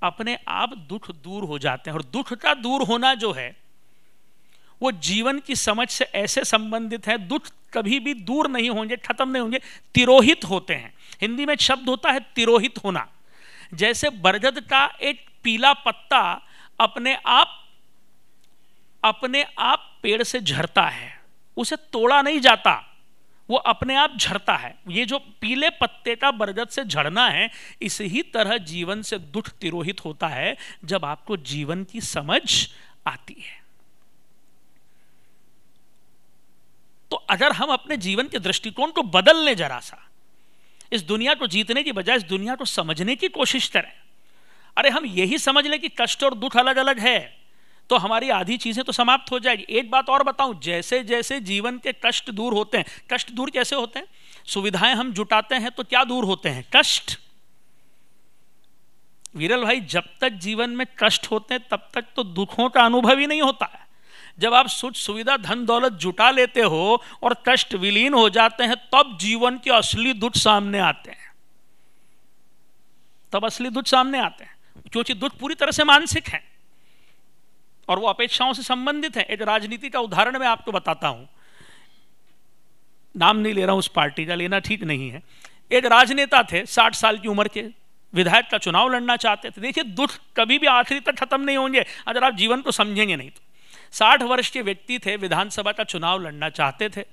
[SPEAKER 2] अपने आप दुख दूर हो जाते हैं। और दुख का दूर होना जो है वो जीवन की समझ से ऐसे संबंधित है, दुख कभी भी दूर नहीं होंगे, खत्म नहीं होंगे, तिरोहित होते हैं। हिंदी में एक शब्द होता है तिरोहित होना। जैसे बरगद का एक पीला पत्ता अपने आप पेड़ से झरता है, उसे तोड़ा नहीं जाता, वो अपने आप झरता है। ये जो पीले पत्ते का बरगद से झड़ना है, इसी तरह जीवन से दुख तिरोहित होता है जब आपको जीवन की समझ आती है। तो अगर हम अपने जीवन के दृष्टिकोण को बदल लें, जरा सा इस दुनिया को जीतने की बजाय इस दुनिया को समझने की कोशिश करें। अरे हम यही समझ लें कि कष्ट और दुख अलग अलग है, तो हमारी आधी चीजें तो समाप्त हो जाएगी। एक बात और बताऊं, जैसे जैसे जीवन के कष्ट दूर होते हैं, कष्ट दूर कैसे होते हैं? सुविधाएं हम जुटाते हैं तो क्या दूर होते हैं? कष्ट। विरल भाई, जब तक जीवन में कष्ट होते हैं तब तक तो दुखों का अनुभव ही नहीं होता है। जब आप सुख सुविधा धन दौलत जुटा लेते हो और कष्ट विलीन हो जाते हैं, तब जीवन के असली दुख सामने आते हैं। तब असली दुख सामने आते हैं, क्योंकि दुख पूरी तरह से मानसिक है और वो अपेक्षाओं से संबंधित है। एक राजनीति का उदाहरण मैं आपको बताता हूं, नाम नहीं ले रहा हूं, उस पार्टी का लेना ठीक नहीं है। एक राजनेता थे, 60 साल की उम्र के, विधायक का चुनाव लड़ना चाहते थे। देखिए, दुख कभी भी आखिरी तक खत्म नहीं होंगे अगर आप जीवन को समझेंगे नहीं तो। 60 वर्ष के व्यक्ति थे, विधानसभा का चुनाव लड़ना चाहते थे।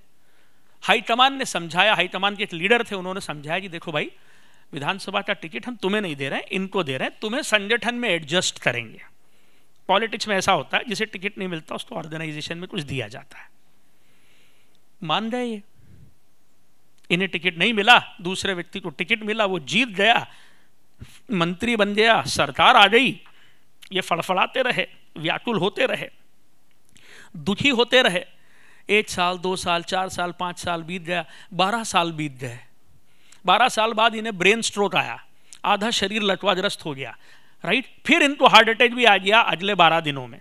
[SPEAKER 2] हाईकमान ने समझाया, हाईकमान के एक लीडर थे, उन्होंने समझाया कि देखो भाई, विधानसभा का टिकट हम तुम्हें नहीं दे रहे हैं, इनको दे रहे हैं, तुम्हें संगठन में एडजस्ट करेंगे। पॉलिटिक्स में ऐसा होता है, जिसे टिकट नहीं मिलता उसको ऑर्गेनाइजेशन में कुछ दिया जाता है। मान गए ये, इन्हें टिकट नहीं मिला, दूसरे व्यक्ति को टिकट मिला, वो जीत गया, मंत्री बन गया, सरकार आ गई। ये फड़फड़ाते रहे, व्याकुल होते रहे, दुखी होते रहे। 1 साल 2 साल 4 साल 5 साल बीत गया, 12 साल बीत गए। 12 साल बाद इन्हें ब्रेन स्ट्रोक आया, आधा शरीर लकवाग्रस्त हो गया, राइट। फिर इनको हार्ट अटैक भी आ गया अगले 12 दिनों में।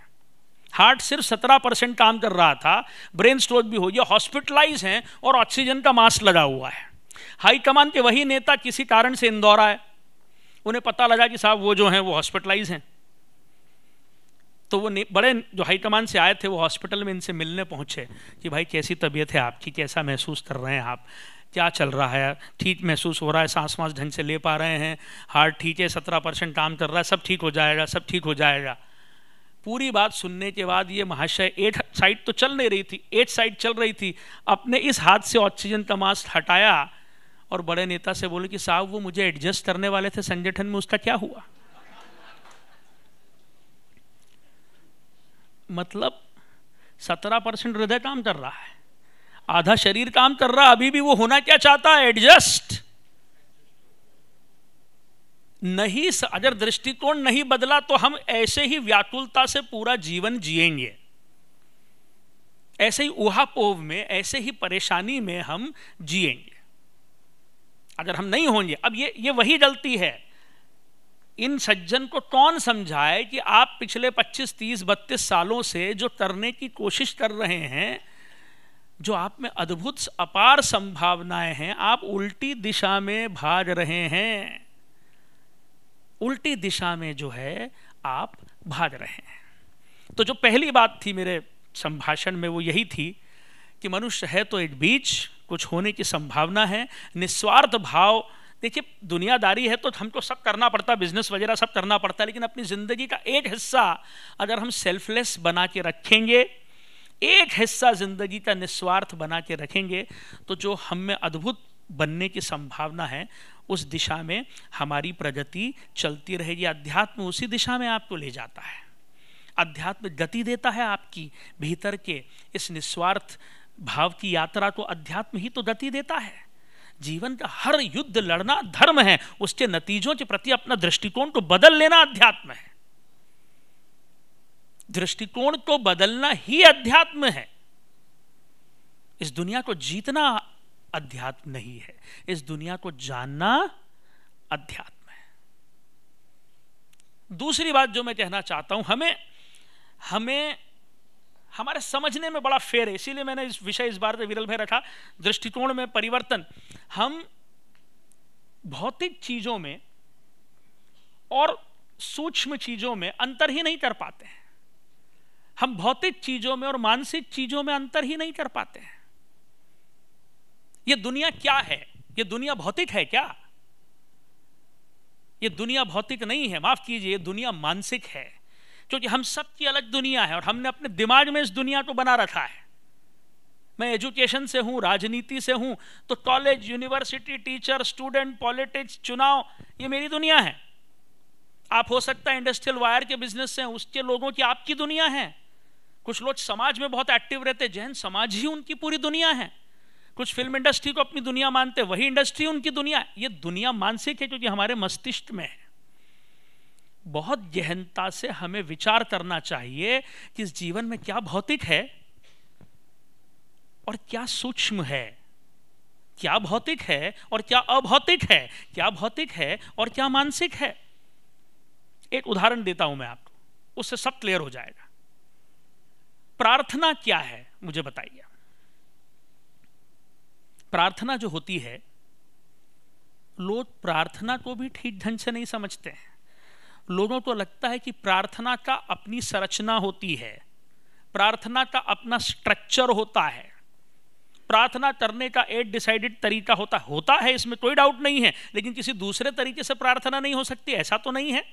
[SPEAKER 2] हार्ट सिर्फ 17% काम कर रहा था, ब्रेन स्ट्रोक भी हो गया, हॉस्पिटलाइज हैं और ऑक्सीजन का मास्क लगा हुआ है। हाईकमान के वही नेता किसी कारण से इंदौर आए, उन्हें पता लगा कि साहब वो जो हैं वो हॉस्पिटलाइज हैं। तो वो बड़े जो हाईकमान से आए थे वो हॉस्पिटल में इनसे मिलने पहुंचे कि भाई कैसी तबीयत है आपकी, कैसा महसूस कर रहे हैं आप, क्या चल रहा है, ठीक महसूस हो रहा है, सांस वांस ढंग से ले पा रहे हैं, हार्ट ठीक है, 17% काम कर रहा है, सब ठीक हो जाएगा, सब ठीक हो जाएगा। पूरी बात सुनने के बाद ये महाशय, 8 साइड तो चल नहीं रही थी, 8 साइड चल रही थी, अपने इस हाथ से ऑक्सीजन का मास्क हटाया और बड़े नेता से बोले कि साहब वो मुझे एडजस्ट करने वाले थे संगठन में, उसका क्या हुआ? मतलब 17% हृदय काम कर रहा है, आधा शरीर काम कर रहा, अभी भी वो होना क्या चाहता है? एडजस्ट नहीं। अगर दृष्टिकोण नहीं बदला तो हम ऐसे ही व्याकुलता से पूरा जीवन जिएंगे, ऐसे ही ऊहापोह में, ऐसे ही परेशानी में हम जिएंगे अगर हम नहीं होंगे। अब ये वही गलती है। इन सज्जन को कौन समझाए कि आप पिछले 25, 30, 32 सालों से जो करने की कोशिश कर रहे हैं, जो आप में अद्भुत अपार संभावनाएं हैं, आप उल्टी दिशा में भाग रहे हैं। उल्टी दिशा में जो है आप भाग रहे हैं। तो जो पहली बात थी मेरे संभाषण में वो यही थी कि मनुष्य है तो एक बीज, कुछ होने की संभावना है, निस्वार्थ भाव। देखिए, दुनियादारी है तो हमको सब करना पड़ता, बिजनेस वगैरह सब करना पड़ता है, लेकिन अपनी जिंदगी का एक हिस्सा अगर हम सेल्फलेस बना के रखेंगे, एक हिस्सा जिंदगी का निस्वार्थ बना के रखेंगे, तो जो हम में अद्भुत बनने की संभावना है उस दिशा में हमारी प्रगति चलती रहेगी। अध्यात्म उसी दिशा में आपको ले जाता है। अध्यात्म गति देता है आपकी भीतर के इस निस्वार्थ भाव की यात्रा को, अध्यात्म ही तो गति देता है। जीवन का हर युद्ध लड़ना धर्म है, उसके नतीजों के प्रति अपना दृष्टिकोण को बदल लेना अध्यात्म है। दृष्टिकोण को बदलना ही अध्यात्म है। इस दुनिया को जीतना अध्यात्म नहीं है, इस दुनिया को जानना अध्यात्म है। दूसरी बात जो मैं कहना चाहता हूं, हमें हमारे समझने में बड़ा फेर है, इसीलिए मैंने इस विषय इस बार विरल भाई रखा, दृष्टिकोण में परिवर्तन। हम भौतिक चीजों में और सूक्ष्म चीजों में अंतर ही नहीं कर पाते हैं। हम भौतिक चीजों में और मानसिक चीजों में अंतर ही नहीं कर पाते हैं। ये दुनिया क्या है? ये दुनिया भौतिक है क्या? ये दुनिया भौतिक नहीं है, माफ कीजिए, ये दुनिया मानसिक है। क्योंकि हम सब की अलग दुनिया है और हमने अपने दिमाग में इस दुनिया को बना रखा है। मैं एजुकेशन से हूँ, राजनीति से हूँ, तो college, university, teacher, student, politics, चुनाव, ये मेरी दुनिया है। आप हो सकता है इंडस्ट्रियल वायर के बिजनेस से हैं, उसके लोगों की आपकी दुनिया है। कुछ लोग समाज में बहुत एक्टिव रहते हैं, जैन समाज ही उनकी पूरी दुनिया है। कुछ फिल्म इंडस्ट्री को अपनी दुनिया मानते हैं, वही इंडस्ट्री उनकी दुनिया है। ये दुनिया मानसिक है क्योंकि हमारे मस्तिष्क में है। बहुत गहनता से हमें विचार करना चाहिए कि इस जीवन में क्या भौतिक है और क्या सूक्ष्म है, क्या भौतिक है और क्या अभौतिक है, क्या भौतिक है और क्या मानसिक है। एक उदाहरण देता हूं मैं आपको, उससे सब क्लियर हो जाएगा। प्रार्थना क्या है मुझे बताइए। प्रार्थना जो होती है, लोग प्रार्थना को भी ठीक ढंग से नहीं समझते हैं। लोगों को लगता है कि प्रार्थना का अपनी संरचना होती है, प्रार्थना का अपना स्ट्रक्चर होता है, प्रार्थना करने का एक डिसाइडेड तरीका होता है, इसमें कोई डाउट नहीं है। लेकिन किसी दूसरे तरीके से प्रार्थना नहीं हो सकती, ऐसा तो नहीं है।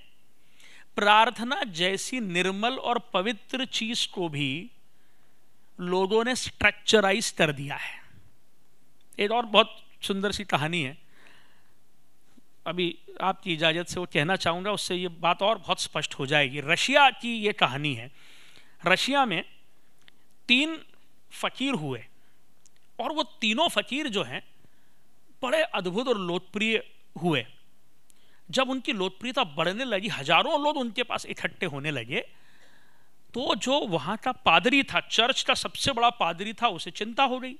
[SPEAKER 2] प्रार्थना जैसी निर्मल और पवित्र चीज को भी लोगों ने स्ट्रक्चराइज कर दिया है। एक और बहुत सुंदर सी कहानी है, अभी आपकी इजाजत से वो कहना चाहूंगा, उससे ये बात और बहुत स्पष्ट हो जाएगी। रशिया की ये कहानी है। रशिया में 3 फकीर हुए और वो तीनों फकीर जो हैं बड़े अद्भुत और लोकप्रिय हुए। जब उनकी लोकप्रियता बढ़ने लगी, हजारों लोग उनके पास इकट्ठे होने लगे, तो जो वहां का पादरी था, चर्च का सबसे बड़ा पादरी था, उसे चिंता हो गई।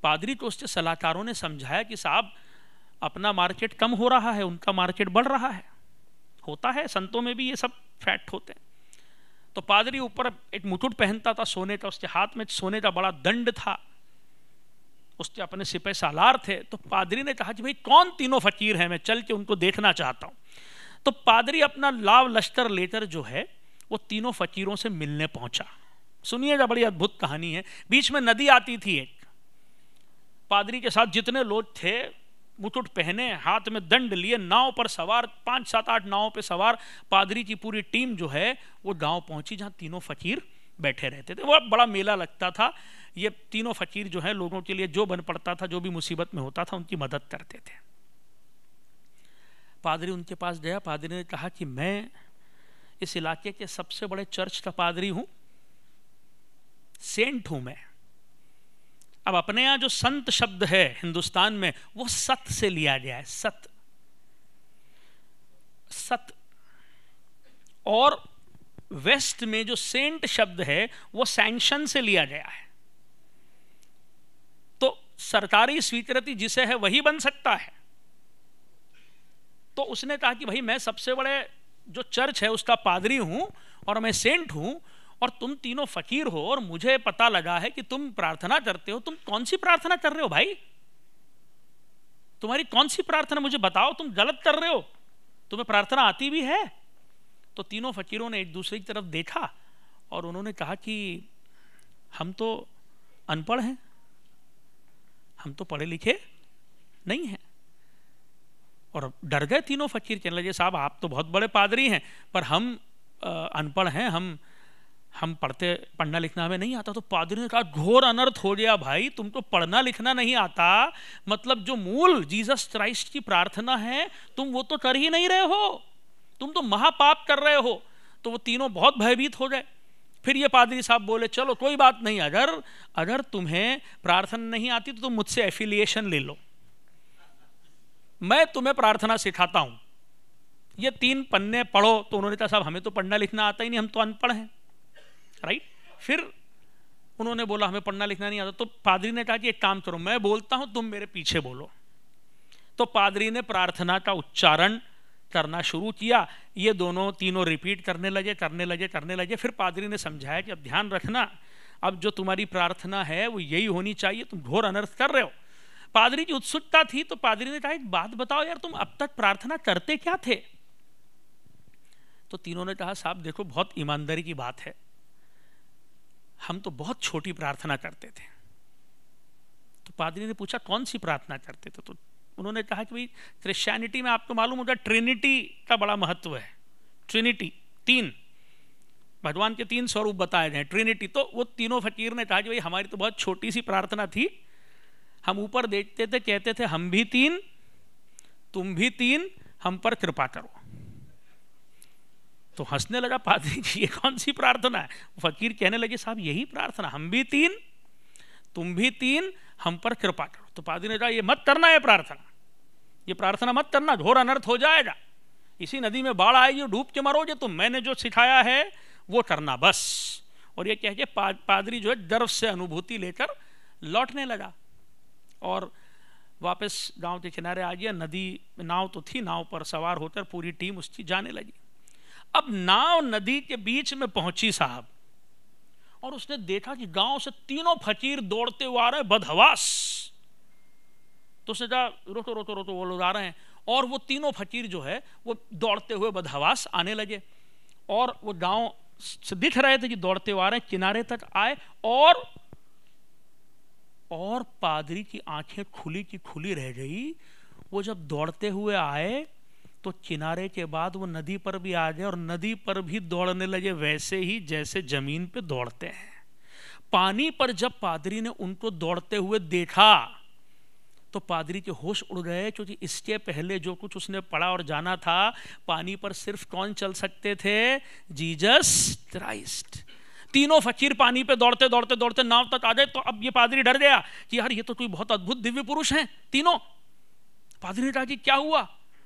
[SPEAKER 2] पादरी को उसके सलाहकारों ने समझाया कि साहब अपना मार्केट कम हो रहा है, उनका मार्केट बढ़ रहा है। होता है, संतों में भी ये सब फैक्ट होते हैं। तो पादरी ऊपर एक मुकुट पहनता था सोने का, उसके हाथ में सोने का बड़ा दंड था, उसके अपने सिपह सालार थे। तो पादरी ने कहा कि भाई कौन तीनों फकीर हैं, मैं चल के उनको देखना चाहता हूं। तो पादरी अपना लाव लश्कर लेकर जो है वो तीनों फकीरों से मिलने पहुंचा। सुनिएगा, बड़ी अद्भुत कहानी है। बीच में नदी आती थी एक, पादरी के साथ जितने लोग थे, मुकुट पहने, हाथ में दंड लिए, नाव पर सवार, 5, 7, 8 नाव पे सवार पादरी की पूरी टीम जो है वो गांव पहुंची जहां तीनों फकीर बैठे रहते थे। वो बड़ा मेला लगता था। ये तीनों फकीर जो है लोगों के लिए जो बन पड़ता था, जो भी मुसीबत में होता था, उनकी मदद करते थे। पादरी उनके पास गया। पादरी ने कहा कि मैं इस इलाके के सबसे बड़े चर्च का पादरी हूं, सेंट हूं मैं। अब अपने यहां जो संत शब्द है हिंदुस्तान में, वो सत से लिया गया है, सत, सत। और वेस्ट में जो सेंट शब्द है वो सैंक्शन से लिया गया है। तो सरकारी स्वीकृति जिसे है वही बन सकता है। तो उसने कहा कि भाई मैं सबसे बड़े जो चर्च है उसका पादरी हूं और मैं सेंट हूं, और तुम तीनों फकीर हो, और मुझे पता लगा है कि तुम प्रार्थना करते हो। तुम कौन सी प्रार्थना कर रहे हो भाई? तुम्हारी कौन सी प्रार्थना मुझे बताओ, तुम गलत कर रहे हो, तुम्हें प्रार्थना आती भी है? तो तीनों फकीरों ने एक दूसरे की तरफ देखा और उन्होंने कहा कि हम तो अनपढ़ हैं, हम तो पढ़े लिखे नहीं हैं। और डर गए तीनों फकीर, कहने लगे साहब आप तो बहुत बड़े पादरी हैं, पर हम अनपढ़ हैं, हम पढ़ना लिखना हमें नहीं आता। तो पादरी ने कहा घोर अनर्थ हो गया भाई, तुमको पढ़ना लिखना नहीं आता, मतलब जो मूल जीसस क्राइस्ट की प्रार्थना है तुम वो तो कर ही नहीं रहे हो, तुम तो महापाप कर रहे हो। तो वो तीनों बहुत भयभीत हो गए। फिर ये पादरी साहब बोले चलो कोई बात नहीं, अगर तुम्हें प्रार्थना नहीं आती तो तुम मुझसे एफिलिएशन ले लो, मैं तुम्हें प्रार्थना सिखाता हूं, ये 3 पन्ने पढ़ो। तो उन्होंने कहा साहब हमें तो पढ़ना लिखना आता ही नहीं, हम तो अनपढ़ हैं, राइट। फिर उन्होंने बोला हमें पढ़ना लिखना नहीं आता। तो पादरी ने कहा कि एक काम करो, मैं बोलता हूं तुम मेरे पीछे बोलो। तो पादरी ने प्रार्थना का उच्चारण करना शुरू किया। ये तीनों रिपीट करने लगे। फिर पादरी ने समझाया कि अब ध्यान रखना, अब जो तुम्हारी प्रार्थना है वो यही होनी चाहिए, तुम घोर अनर्थ कर रहे हो। पादरी की उत्सुकता थी, तो पादरी ने कहा एक बात बताओ यार, तुम अब तक प्रार्थना करते क्या थे? तो तीनों ने कहा साहब देखो बहुत ईमानदारी की बात है, हम तो बहुत छोटी प्रार्थना करते थे। तो पादरी ने पूछा कौन सी प्रार्थना करते थे? तो उन्होंने कहा कि भाई क्रिश्चियनिटी में आपको मालूम होगा ट्रिनिटी का बड़ा महत्व है, ट्रिनिटी 3, भगवान के 3 स्वरूप बताए गए, ट्रिनिटी। तो वो तीनों फकीर ने कहा कि भाई हमारी तो बहुत छोटी सी प्रार्थना थी, हम ऊपर देखते थे, कहते थे हम भी 3 तुम भी 3, हम पर कृपा करो। तो हंसने लगा पादरी जी, ये कौन सी प्रार्थना है? फकीर कहने लगे साहब यही प्रार्थना, हम भी 3 तुम भी 3, हम पर कृपा करो। तो पादरी ने कहा ये मत करना, ये प्रार्थना मत करना, घोर अनर्थ हो जाएगा, इसी नदी में बाढ़ आएगी, डूब के मरोगे तुम, मैंने जो सिखाया है वो करना बस। और ये कह के पादरी जो है गर्व से अनुभूति लेकर लौटने लगा और वापस गांव के किनारे आ गया। नदी, नाव तो थी, नाव पर सवार होकर पूरी टीम उसकी जाने लगी। अब नाव नदी के बीच में पहुंची साहब, और उसने देखा कि गांव से 3 फकीर दौड़ते हुए आ रहे हैं, बदहवास। तो उसने कहा रोको रोको रोको, वो लोग आ रहे हैं। और वो 3 फकीर जो है वो दौड़ते हुए बदहवास आने लगे, और वो गांव से दिख रहे थे कि दौड़ते हुए आ रहे हैं, किनारे तक आए। और पादरी की आंखें खुली की खुली रह गई। वो जब दौड़ते हुए आए तो किनारे के बाद वो नदी पर भी आ गए, और नदी पर भी दौड़ने लगे वैसे ही जैसे जमीन पे दौड़ते हैं। पानी पर जब पादरी ने उनको दौड़ते हुए देखा तो पादरी के होश उड़ गए, क्योंकि इसके पहले जो कुछ उसने पढ़ा और जाना था, पानी पर सिर्फ कौन चल सकते थे? Jesus Christ. 3 फकीर पानी पे दौड़ते दौड़ते दौड़ते नाव तक आ गए। तो अब ये पादरी डर गया कि यार ये तो कोई बहुत अद्भुत दिव्य पुरुष हैं तीनों। पादरी ने कहा कि क्या हुआ,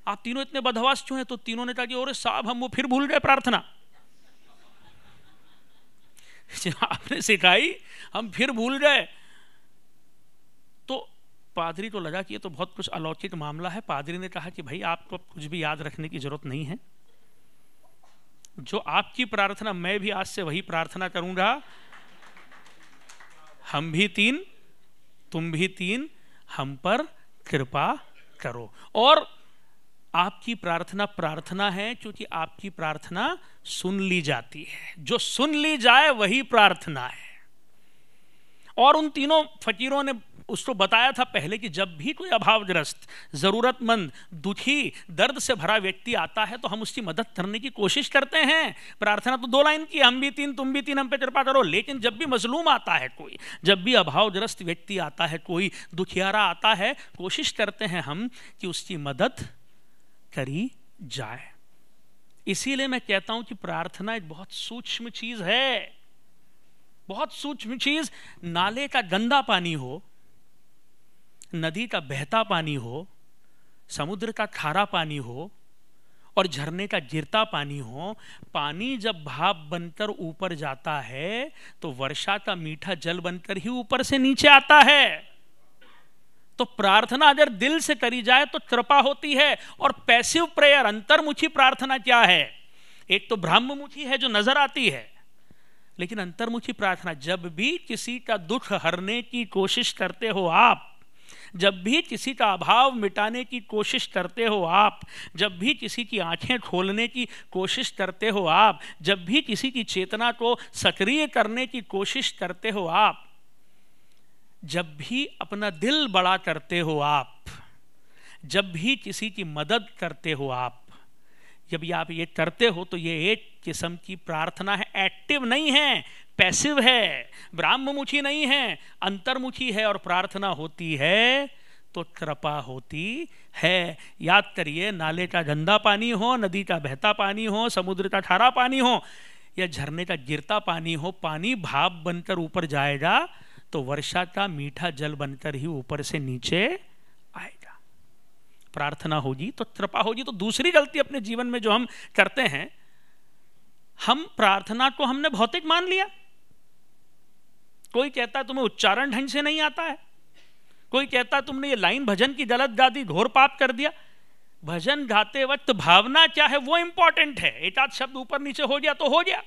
[SPEAKER 2] आप तीनों इतने बदहवास क्यों हैं? तो तीनों ने कहा कि अरे साहब हम वो फिर भूल गए प्रार्थना आपने सिखाई, हम फिर भूल गए। तो पादरी को लगा कि ये तो बहुत कुछ अलौकिक मामला है। पादरी ने कहा कि भाई आपको कुछ भी याद रखने की जरूरत नहीं है, जो आपकी प्रार्थना मैं भी आज से वही प्रार्थना करूंगा, हम भी 3 तुम भी 3, हम पर कृपा करो। और आपकी प्रार्थना प्रार्थना है क्योंकि आपकी प्रार्थना सुन ली जाती है, जो सुन ली जाए वही प्रार्थना है। और उन 3 फकीरों ने उसको बताया था पहले कि जब भी कोई अभावग्रस्त, जरूरतमंद, दुखी, दर्द से भरा व्यक्ति आता है तो हम उसकी मदद करने की कोशिश करते हैं। प्रार्थना तो 2 लाइन की, हम भी 3 तुम भी 3, हम पे कृपा करो। लेकिन जब भी मजलूम आता है कोई, जब भी अभावग्रस्त व्यक्ति आता है, कोई दुखियारा आता है, कोशिश करते हैं हम कि उसकी मदद करी जाए। इसीलिए मैं कहता हूं कि प्रार्थना एक बहुत सूक्ष्म चीज है, बहुत सूक्ष्म चीज। नाले का गंदा पानी हो, नदी का बहता पानी हो, समुद्र का खारा पानी हो और झरने का गिरता पानी हो, पानी जब भाप बनकर ऊपर जाता है तो वर्षा का मीठा जल बनकर ही ऊपर से नीचे आता है। तो प्रार्थना अगर दिल से करी जाए तो कृपा होती है। और पैसिव प्रेयर, अंतर्मुखी प्रार्थना क्या है? एक तो ब्रह्ममुखी है जो नजर आती है, लेकिन अंतर्मुखी प्रार्थना, जब भी किसी का दुख हरने की कोशिश करते हो आप, जब भी किसी का अभाव मिटाने की कोशिश करते हो आप, जब भी किसी की आंखें खोलने की कोशिश करते हो आप, जब भी किसी की चेतना को सक्रिय करने की कोशिश करते हो आप, जब भी अपना दिल बड़ा करते हो आप, जब भी किसी की मदद करते हो आप, जब आप ये करते हो तो ये एक किस्म की प्रार्थना है। एक्टिव नहीं है, पैसिव है, ब्रह्ममुखी नहीं है, अंतर्मुखी है। और प्रार्थना होती है तो कृपा होती है। याद करिए, नाले का गंदा पानी हो, नदी का बहता पानी हो, समुद्र का खारा पानी हो या झरने का गिरता पानी हो, पानी भाप बनकर ऊपर जाएगा तो वर्षा का मीठा जल बनकर ही ऊपर से नीचे आएगा। प्रार्थना होगी तो कृपा होगी। तो दूसरी गलती अपने जीवन में जो हम करते हैं, हम प्रार्थना को हमने भौतिक मान लिया। कोई कहता है तुम्हें उच्चारण ढंग से नहीं आता है, कोई कहता है तुमने ये लाइन भजन की गलत गा दी, घोर पाप कर दिया। भजन गाते वक्त भावना क्या है वो इंपॉर्टेंट है। एक आध शब्द ऊपर नीचे हो गया तो हो गया,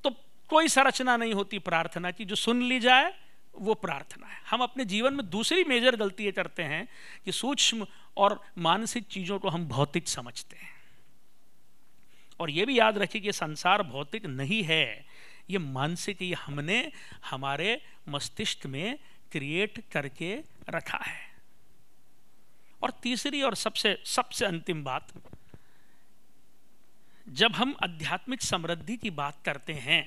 [SPEAKER 2] तो कोई संरचना नहीं होती प्रार्थना की, जो सुन ली जाए वो प्रार्थना है। हम अपने जीवन में दूसरी मेजर गलती ये करते हैं कि सूक्ष्म और मानसिक चीजों को हम भौतिक समझते हैं। और ये भी याद रखिए कि संसार भौतिक नहीं है, ये मानसिक, ये हमने हमारे मस्तिष्क में क्रिएट करके रखा है। और तीसरी और सबसे अंतिम बात, जब हम आध्यात्मिक समृद्धि की बात करते हैं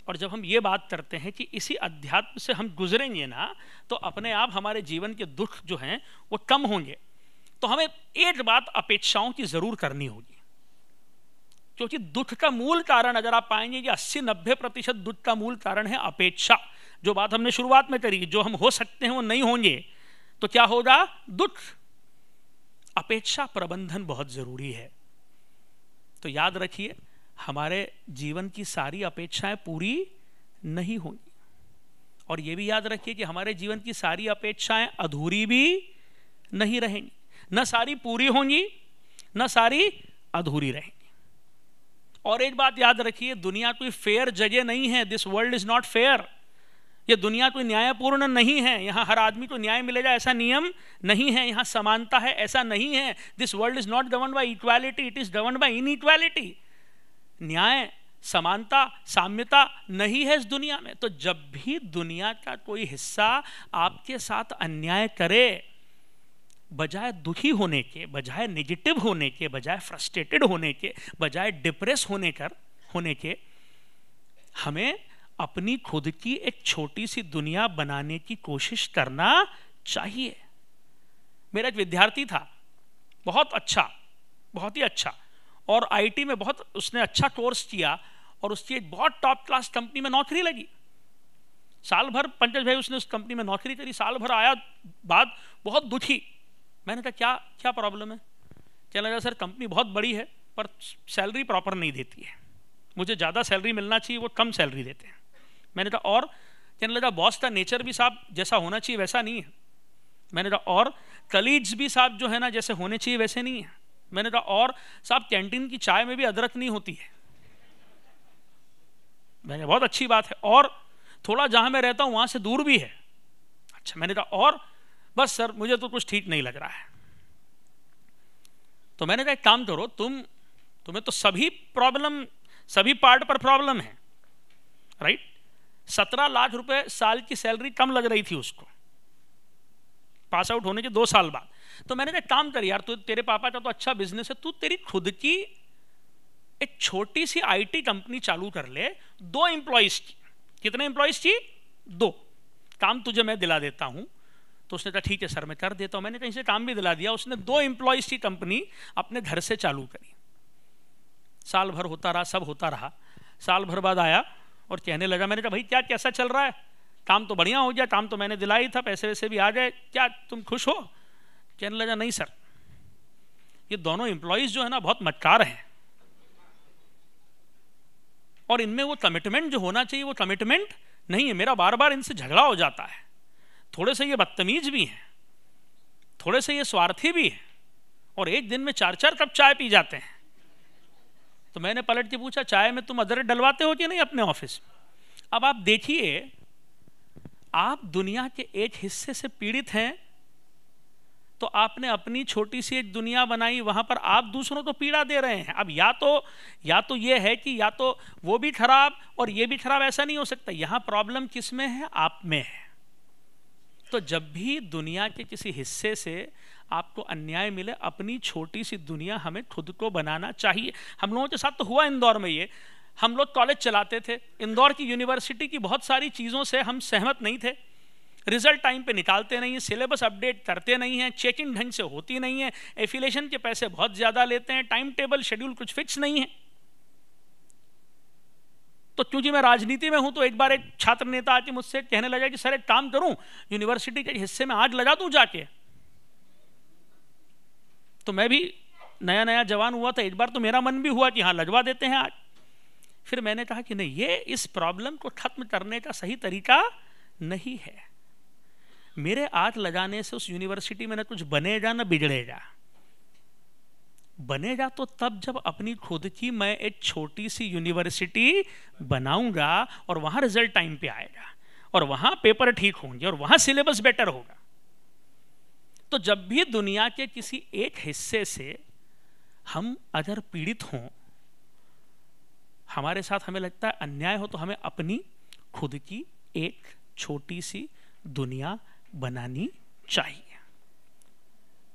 [SPEAKER 2] और जब हम ये बात करते हैं कि इसी अध्यात्म से हम गुजरेंगे ना, तो अपने आप हमारे जीवन के दुख जो हैं वो कम होंगे। तो हमें एक बात अपेक्षाओं की जरूर करनी होगी, क्योंकि दुख का मूल कारण अगर आप पाएंगे कि 80-90% दुख का मूल कारण है अपेक्षा। जो बात हमने शुरुआत में करी, जो हम हो सकते हैं वो नहीं होंगे, तो क्या होगा? दुख। अपेक्षा प्रबंधन बहुत जरूरी है। तो याद रखिए, हमारे जीवन की सारी अपेक्षाएं पूरी नहीं होंगी, और यह भी याद रखिए कि हमारे जीवन की सारी अपेक्षाएं अधूरी भी नहीं रहेंगी। न सारी पूरी होंगी, न सारी अधूरी रहेंगी। और एक बात याद रखिए, दुनिया कोई फेयर जगह नहीं है। This world is not fair. ये दुनिया कोई न्यायपूर्ण नहीं है। यहाँ हर आदमी को न्याय मिलेगा ऐसा नियम नहीं है। यहाँ समानता है ऐसा नहीं है। This world is not governed by equality, it is governed bye inequality. न्याय, समानता, साम्यता नहीं है इस दुनिया में। तो जब भी दुनिया का कोई हिस्सा आपके साथ अन्याय करे, बजाय दुखी होने के, बजाय नेगेटिव होने के, बजाय फ्रस्ट्रेटेड होने के, बजाय डिप्रेस होने के, हमें अपनी खुद की एक छोटी सी दुनिया बनाने की कोशिश करना चाहिए। मेरा एक विद्यार्थी था, बहुत अच्छा, बहुत ही अच्छा, और आईटी में बहुत उसने अच्छा कोर्स किया और उसकी एक बहुत टॉप क्लास कंपनी में नौकरी लगी। साल भर पंकज भाई उसने उस कंपनी में नौकरी करी। साल भर आया बाद बहुत दुखी। मैंने कहा क्या क्या प्रॉब्लम है? कहने लगा सर कंपनी बहुत बड़ी है पर सैलरी प्रॉपर नहीं देती है, मुझे ज़्यादा सैलरी मिलना चाहिए, वो कम सैलरी देते हैं। मैंने कहा और? कहने लगा बॉस का नेचर भी साहब जैसा होना चाहिए वैसा नहीं है। मैंने कहा और? कलीग्स भी साहब जो है ना जैसे होने चाहिए वैसे नहीं है। मैंने कहा और? साहब कैंटीन की चाय में भी अदरक नहीं होती है। मैंने बहुत अच्छी बात है। और? थोड़ा जहां मैं रहता हूं वहां से दूर भी है। अच्छा। मैंने कहा और? बस सर मुझे तो कुछ ठीक नहीं लग रहा है। तो मैंने कहा एक काम करो, तुम्हें तो सभी प्रॉब्लम, सभी पार्ट पर प्रॉब्लम है, राइट? 17 लाख रुपए साल की सैलरी कम लग रही थी उसको, पास आउट होने के 2 साल बाद। तो मैंने कहा काम कर यार, तू, तेरे पापा का तो अच्छा बिजनेस है, तू तेरी खुद की एक छोटी सी आईटी कंपनी चालू कर ले, 2 एम्प्लॉइज की। कितने एम्प्लॉइज की? 2। काम तुझे मैं दिला देता हूं। तो उसने कहा ठीक है सर मैं कर देता हूं। मैंने कहीं से काम भी दिला दिया। उसने 2 एम्प्लॉइज की कंपनी अपने घर से चालू करी। साल भर होता रहा, सब होता रहा। साल भर बाद आया और कहने लगा, मैंने कहा भाई क्या कैसा चल रहा है? काम तो बढ़िया हो गया, काम तो मैंने दिला ही था, पैसे वैसे भी आ गए, क्या तुम खुश हो? कहने लगा नहीं सर, ये दोनों एम्प्लॉइज जो है ना बहुत मक्कार हैं, और इनमें वो कमिटमेंट जो होना चाहिए वो कमिटमेंट नहीं है। मेरा बार बार इनसे झगड़ा हो जाता है। थोड़े से ये बदतमीज भी हैं, थोड़े से ये स्वार्थी भी हैं, और एक दिन में 4-4 कप चाय पी जाते हैं। तो मैंने पलट के पूछा चाय में तुम अदरक डलवाते हो कि नहीं अपने ऑफिस? अब आप देखिए, आप दुनिया के एक हिस्से से पीड़ित हैं, तो आपने अपनी छोटी सी एक दुनिया बनाई, वहां पर आप दूसरों को पीड़ा दे रहे हैं। अब या तो ये है कि या तो वो भी खराब और ये भी खराब, ऐसा नहीं हो सकता। यहां प्रॉब्लम किस में है? आप में है। तो जब भी दुनिया के किसी हिस्से से आपको अन्याय मिले, अपनी छोटी सी दुनिया हमें खुद को बनाना चाहिए। हम लोगों के साथ तो हुआ इंदौर में ये। हम लोग कॉलेज चलाते थे, इंदौर की यूनिवर्सिटी की बहुत सारी चीज़ों से हम सहमत नहीं थे। रिजल्ट टाइम पे निकालते नहीं हैं, सिलेबस अपडेट करते नहीं हैं, चेकिंग ढंग से होती नहीं है, एफिलेशन के पैसे बहुत ज़्यादा लेते हैं, टाइम टेबल शेड्यूल कुछ फिक्स नहीं है। तो क्योंकि मैं राजनीति में हूं, तो एक बार एक छात्र नेता आके मुझसे कहने लगा कि सर एक काम करूं, यूनिवर्सिटी के हिस्से में आग लगा दूं जाके। तो मैं भी नया नया जवान हुआ था, एक बार तो मेरा मन भी हुआ कि हाँ लगवा देते हैं आग। फिर मैंने कहा कि नहीं, ये इस प्रॉब्लम को खत्म करने का सही तरीका नहीं है। मेरे आग लगाने से उस यूनिवर्सिटी में ना कुछ बनेगा ना बिगड़ेगा। बनेगा तो तब जब अपनी खुद की मैं एक छोटी सी यूनिवर्सिटी बनाऊंगा, और वहां रिजल्ट टाइम पे आएगा, और वहां पेपर ठीक होंगे, और वहां सिलेबस बेटर होगा। तो जब भी दुनिया के किसी एक हिस्से से हम अगर पीड़ित हों, हमारे साथ हमें लगता है अन्याय हो, तो हमें अपनी खुद की एक छोटी सी दुनिया बनानी चाहिए।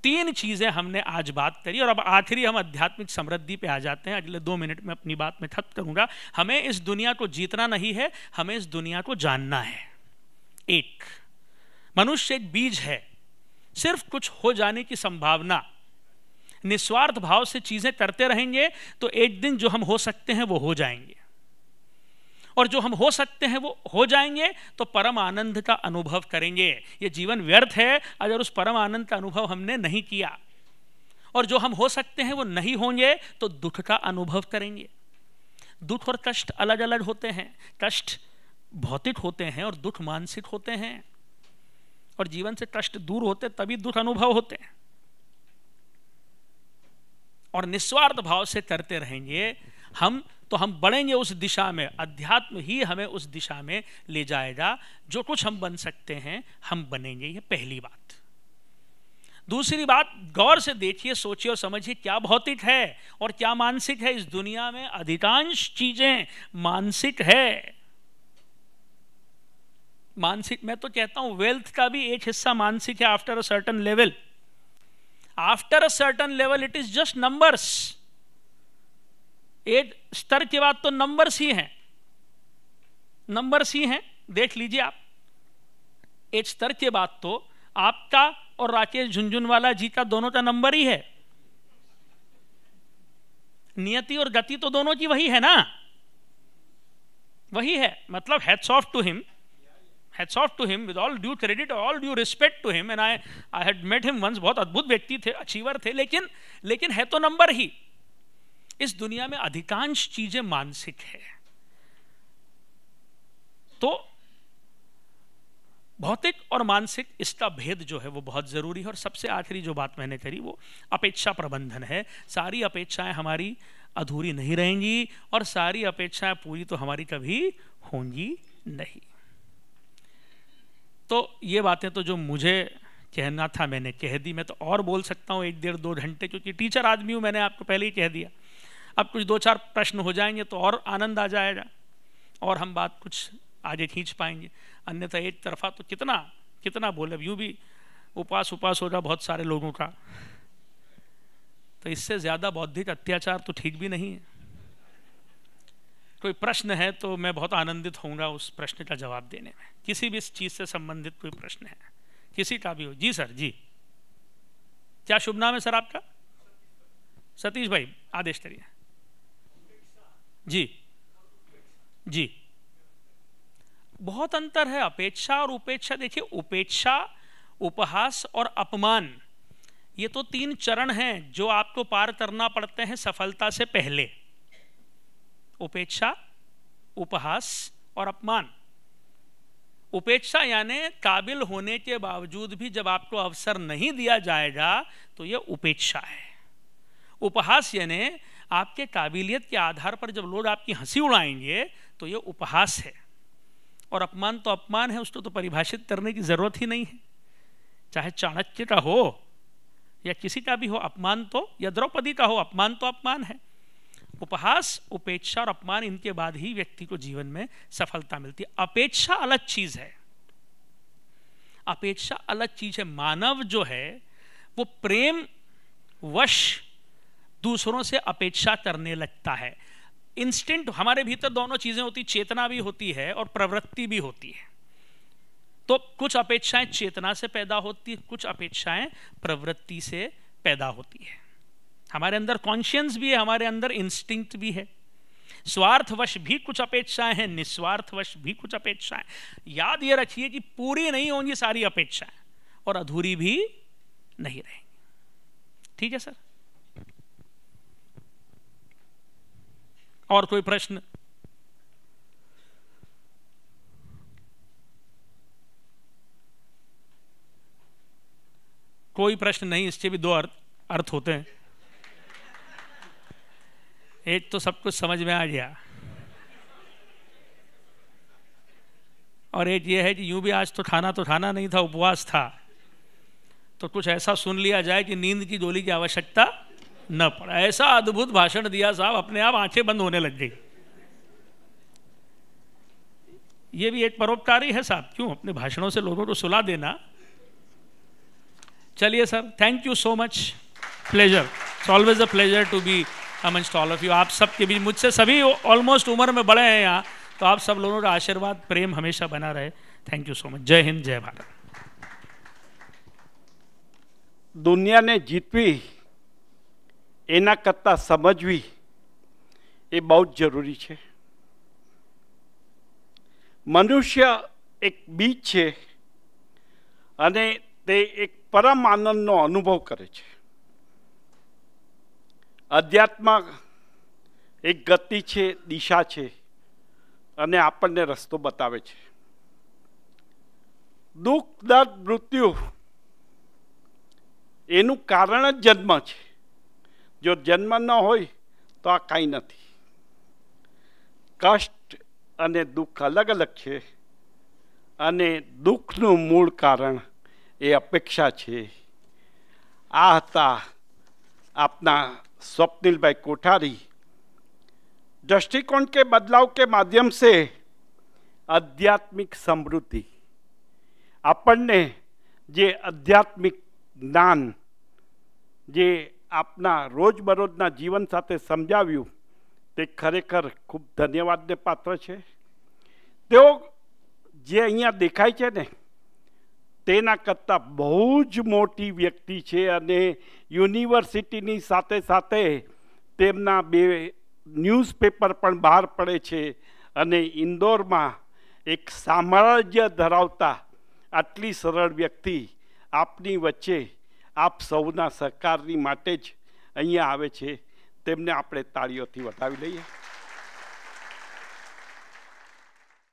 [SPEAKER 2] 3 चीजें हमने आज बात करी, और अब आखिरी हम आध्यात्मिक समृद्धि पे आ जाते हैं। अगले 2 मिनट में अपनी बात में खत्म करूंगा। हमें इस दुनिया को जीतना नहीं है, हमें इस दुनिया को जानना है। एक मनुष्य एक बीज है, सिर्फ कुछ हो जाने की संभावना। निस्वार्थ भाव से चीजें करते रहेंगे तो एक दिन जो हम हो सकते हैं वो हो जाएंगे, और जो हम हो सकते हैं वो हो जाएंगे तो परम आनंद का अनुभव करेंगे। ये जीवन व्यर्थ है अगर उस परम आनंद का अनुभव हमने नहीं किया। और जो हम हो सकते हैं वो नहीं होंगे तो दुख का अनुभव करेंगे। दुख और कष्ट अलग अलग होते हैं। कष्ट भौतिक होते हैं और दुख मानसिक होते हैं, और जीवन से कष्ट दूर होते तभी दुख अनुभव होते हैं। और निस्वार्थ भाव से करते रहेंगे हम तो हम बढ़ेंगे उस दिशा में। अध्यात्म ही हमें उस दिशा में ले जाएगा। जो कुछ हम बन सकते हैं हम बनेंगे। ये पहली बात। दूसरी बात, गौर से देखिए, सोचिए और समझिए, क्या भौतिक है और क्या मानसिक है। इस दुनिया में अधिकांश चीजें मानसिक है। मानसिक, मैं तो कहता हूं वेल्थ का भी एक हिस्सा मानसिक है। After a certain level, after a certain level it is just numbers. एक स्तर के बाद तो नंबर्स ही हैं, नंबर्स ही हैं। देख लीजिए आप, एक स्तर के बाद तो आपका और राकेश झुंझुनवाला जी का दोनों का नंबर ही है। नियति और गति तो दोनों की वही है ना, वही है। मतलब hats off to him, hats off to him, with all due credit, all due respect to him, and I had met him once. बहुत अद्भुत व्यक्ति थे, अचीवर थे, लेकिन है तो नंबर ही। इस दुनिया में अधिकांश चीजें मानसिक है। तो भौतिक और मानसिक, इसका भेद जो है वो बहुत जरूरी है। और सबसे आखिरी जो बात मैंने करी वो अपेक्षा प्रबंधन है। सारी अपेक्षाएं हमारी अधूरी नहीं रहेंगी, और सारी अपेक्षाएं पूरी तो हमारी कभी होंगी नहीं। तो ये बातें तो जो मुझे कहना था मैंने कह दी। मैं तो और बोल सकता हूँ 1 डेढ़ 2 घंटे, क्योंकि टीचर आदमी हूँ, मैंने आपको पहले ही कह दिया। अब कुछ 2-4 प्रश्न हो जाएंगे तो और आनंद आ जाएगा, और हम बात कुछ आगे खींच पाएंगे। अन्यथा एक तरफा तो कितना बोले। यूं भी उपास होगा बहुत सारे लोगों का, तो इससे ज्यादा बौद्धिक अत्याचार तो ठीक भी नहीं है। कोई प्रश्न है तो मैं बहुत आनंदित होऊंगा उस प्रश्न का जवाब देने में। किसी भी इस चीज से संबंधित कोई प्रश्न है, किसी का भी हो। जी सर, जी क्या शुभ नाम है सर आपका? सतीश भाई, आदेश करिए। जी जी, बहुत अंतर है अपेक्षा और उपेक्षा। देखिए, उपेक्षा, उपहास और अपमान, ये तो 3 चरण हैं जो आपको पार करना पड़ते हैं सफलता से पहले। उपेक्षा, उपहास और अपमान। उपेक्षा यानी काबिल होने के बावजूद भी जब आपको अवसर नहीं दिया जाएगा तो यह उपेक्षा है। उपहास यानी आपके काबिलियत के आधार पर जब लोग आपकी हंसी उड़ाएंगे तो यह उपहास है। और अपमान तो अपमान है, उसको तो परिभाषित करने की जरूरत ही नहीं है। चाहे चाणक्य का हो या किसी का भी हो अपमान तो, या द्रौपदी का हो, अपमान तो अपमान है। उपहास, उपेक्षा और अपमान, इनके बाद ही व्यक्ति को जीवन में सफलता मिलती है। अपेक्षा अलग चीज है, अपेक्षा अलग चीज है। मानव जो है वो प्रेम वश दूसरों से अपेक्षा करने लगता है। इंस्टिंक्ट, हमारे भीतर दोनों चीजें होती, चेतना भी होती है और प्रवृत्ति भी होती है। तो कुछ अपेक्षाएं चेतना से पैदा होती है, कुछ अपेक्षाएं प्रवृत्ति से पैदा होती है। हमारे अंदर कॉन्शियंस भी है, हमारे अंदर इंस्टिंक्ट भी है। स्वार्थवश भी कुछ अपेक्षाएं हैं, निस्वार्थवश भी कुछ अपेक्षाएं। याद ये रखिए कि पूरी नहीं होंगी सारी अपेक्षाएं, और अधूरी भी नहीं रहेंगी। ठीक है सर? और कोई प्रश्न? कोई प्रश्न नहीं। इसके भी 2 अर्थ होते हैं। एक तो सब कुछ समझ में आ गया, और एक ये है कि यूं भी आज तो खाना नहीं था, उपवास था, तो कुछ ऐसा सुन लिया जाए कि नींद की गोली की आवश्यकता न पड़ा। ऐसा अद्भुत भाषण दिया साहब, अपने आप आंखें बंद होने लग गई। ये भी एक परोपकारी है साहब, क्यों अपने भाषणों से लोगों को सुला देना। चलिए sir, thank you so much, pleasure, it's always a pleasure to be amongst all of you. आप सब के बीच, मुझसे सभी ऑलमोस्ट उम्र में बड़े हैं यहाँ, तो आप सब लोगों का आशीर्वाद प्रेम हमेशा बना रहे। Thank you so much. जय हिंद, जय भारत।
[SPEAKER 3] દુનિયાને જીતવી એના કરતાં સમજવી એ બહુ જ જરૂરી છે. મનુષ્ય એક બીજ છે અને તે એક પરમ આનંદનો અનુભવ કરે છે. અધ્યાત્મ એક ગતિ છે, દિશા છે અને આપણને રસ્તો બતાવે છે. દુઃખ, દર્દ, મૃત્યુ એનું કારણ જ જન્મ છે. જો જન્મ ન હોય તો આ કાંઈ નથી. કષ્ટ અને દુઃખ અલગ અલગ છે અને દુઃખનું મૂળ કારણ એ અપેક્ષા છે. આ હતા આપના स्वप्निल कोठारी. दृष्टिकोण के बदलाव के माध्यम से आध्यात्मिक समृद्धि, આપણને જે આધ્યાત્મિક જ્ઞાન જે આપના રોજબરોજના જીવન સાથે સમજાવ્યું તે ખરેખર ખૂબ ધન્યવાદને પાત્ર છે. તેઓ જે અહીંયા દેખાય છે ને તેના કરતાં બહુ જ મોટી વ્યક્તિ છે અને યુનિવર્સિટીની સાથે સાથે તેમના 2 ન્યૂઝપેપર પણ બહાર પડે છે અને ઇન્દોરમાં એક સામ્રાજ્ય ધરાવતા આટલી સરળ વ્યક્તિ આપની વચ્ચે આપ સૌના સહકારની માટે જ અહીંયા આવે છે. તેમને આપણે તાળીઓથી વધાવી લઈએ.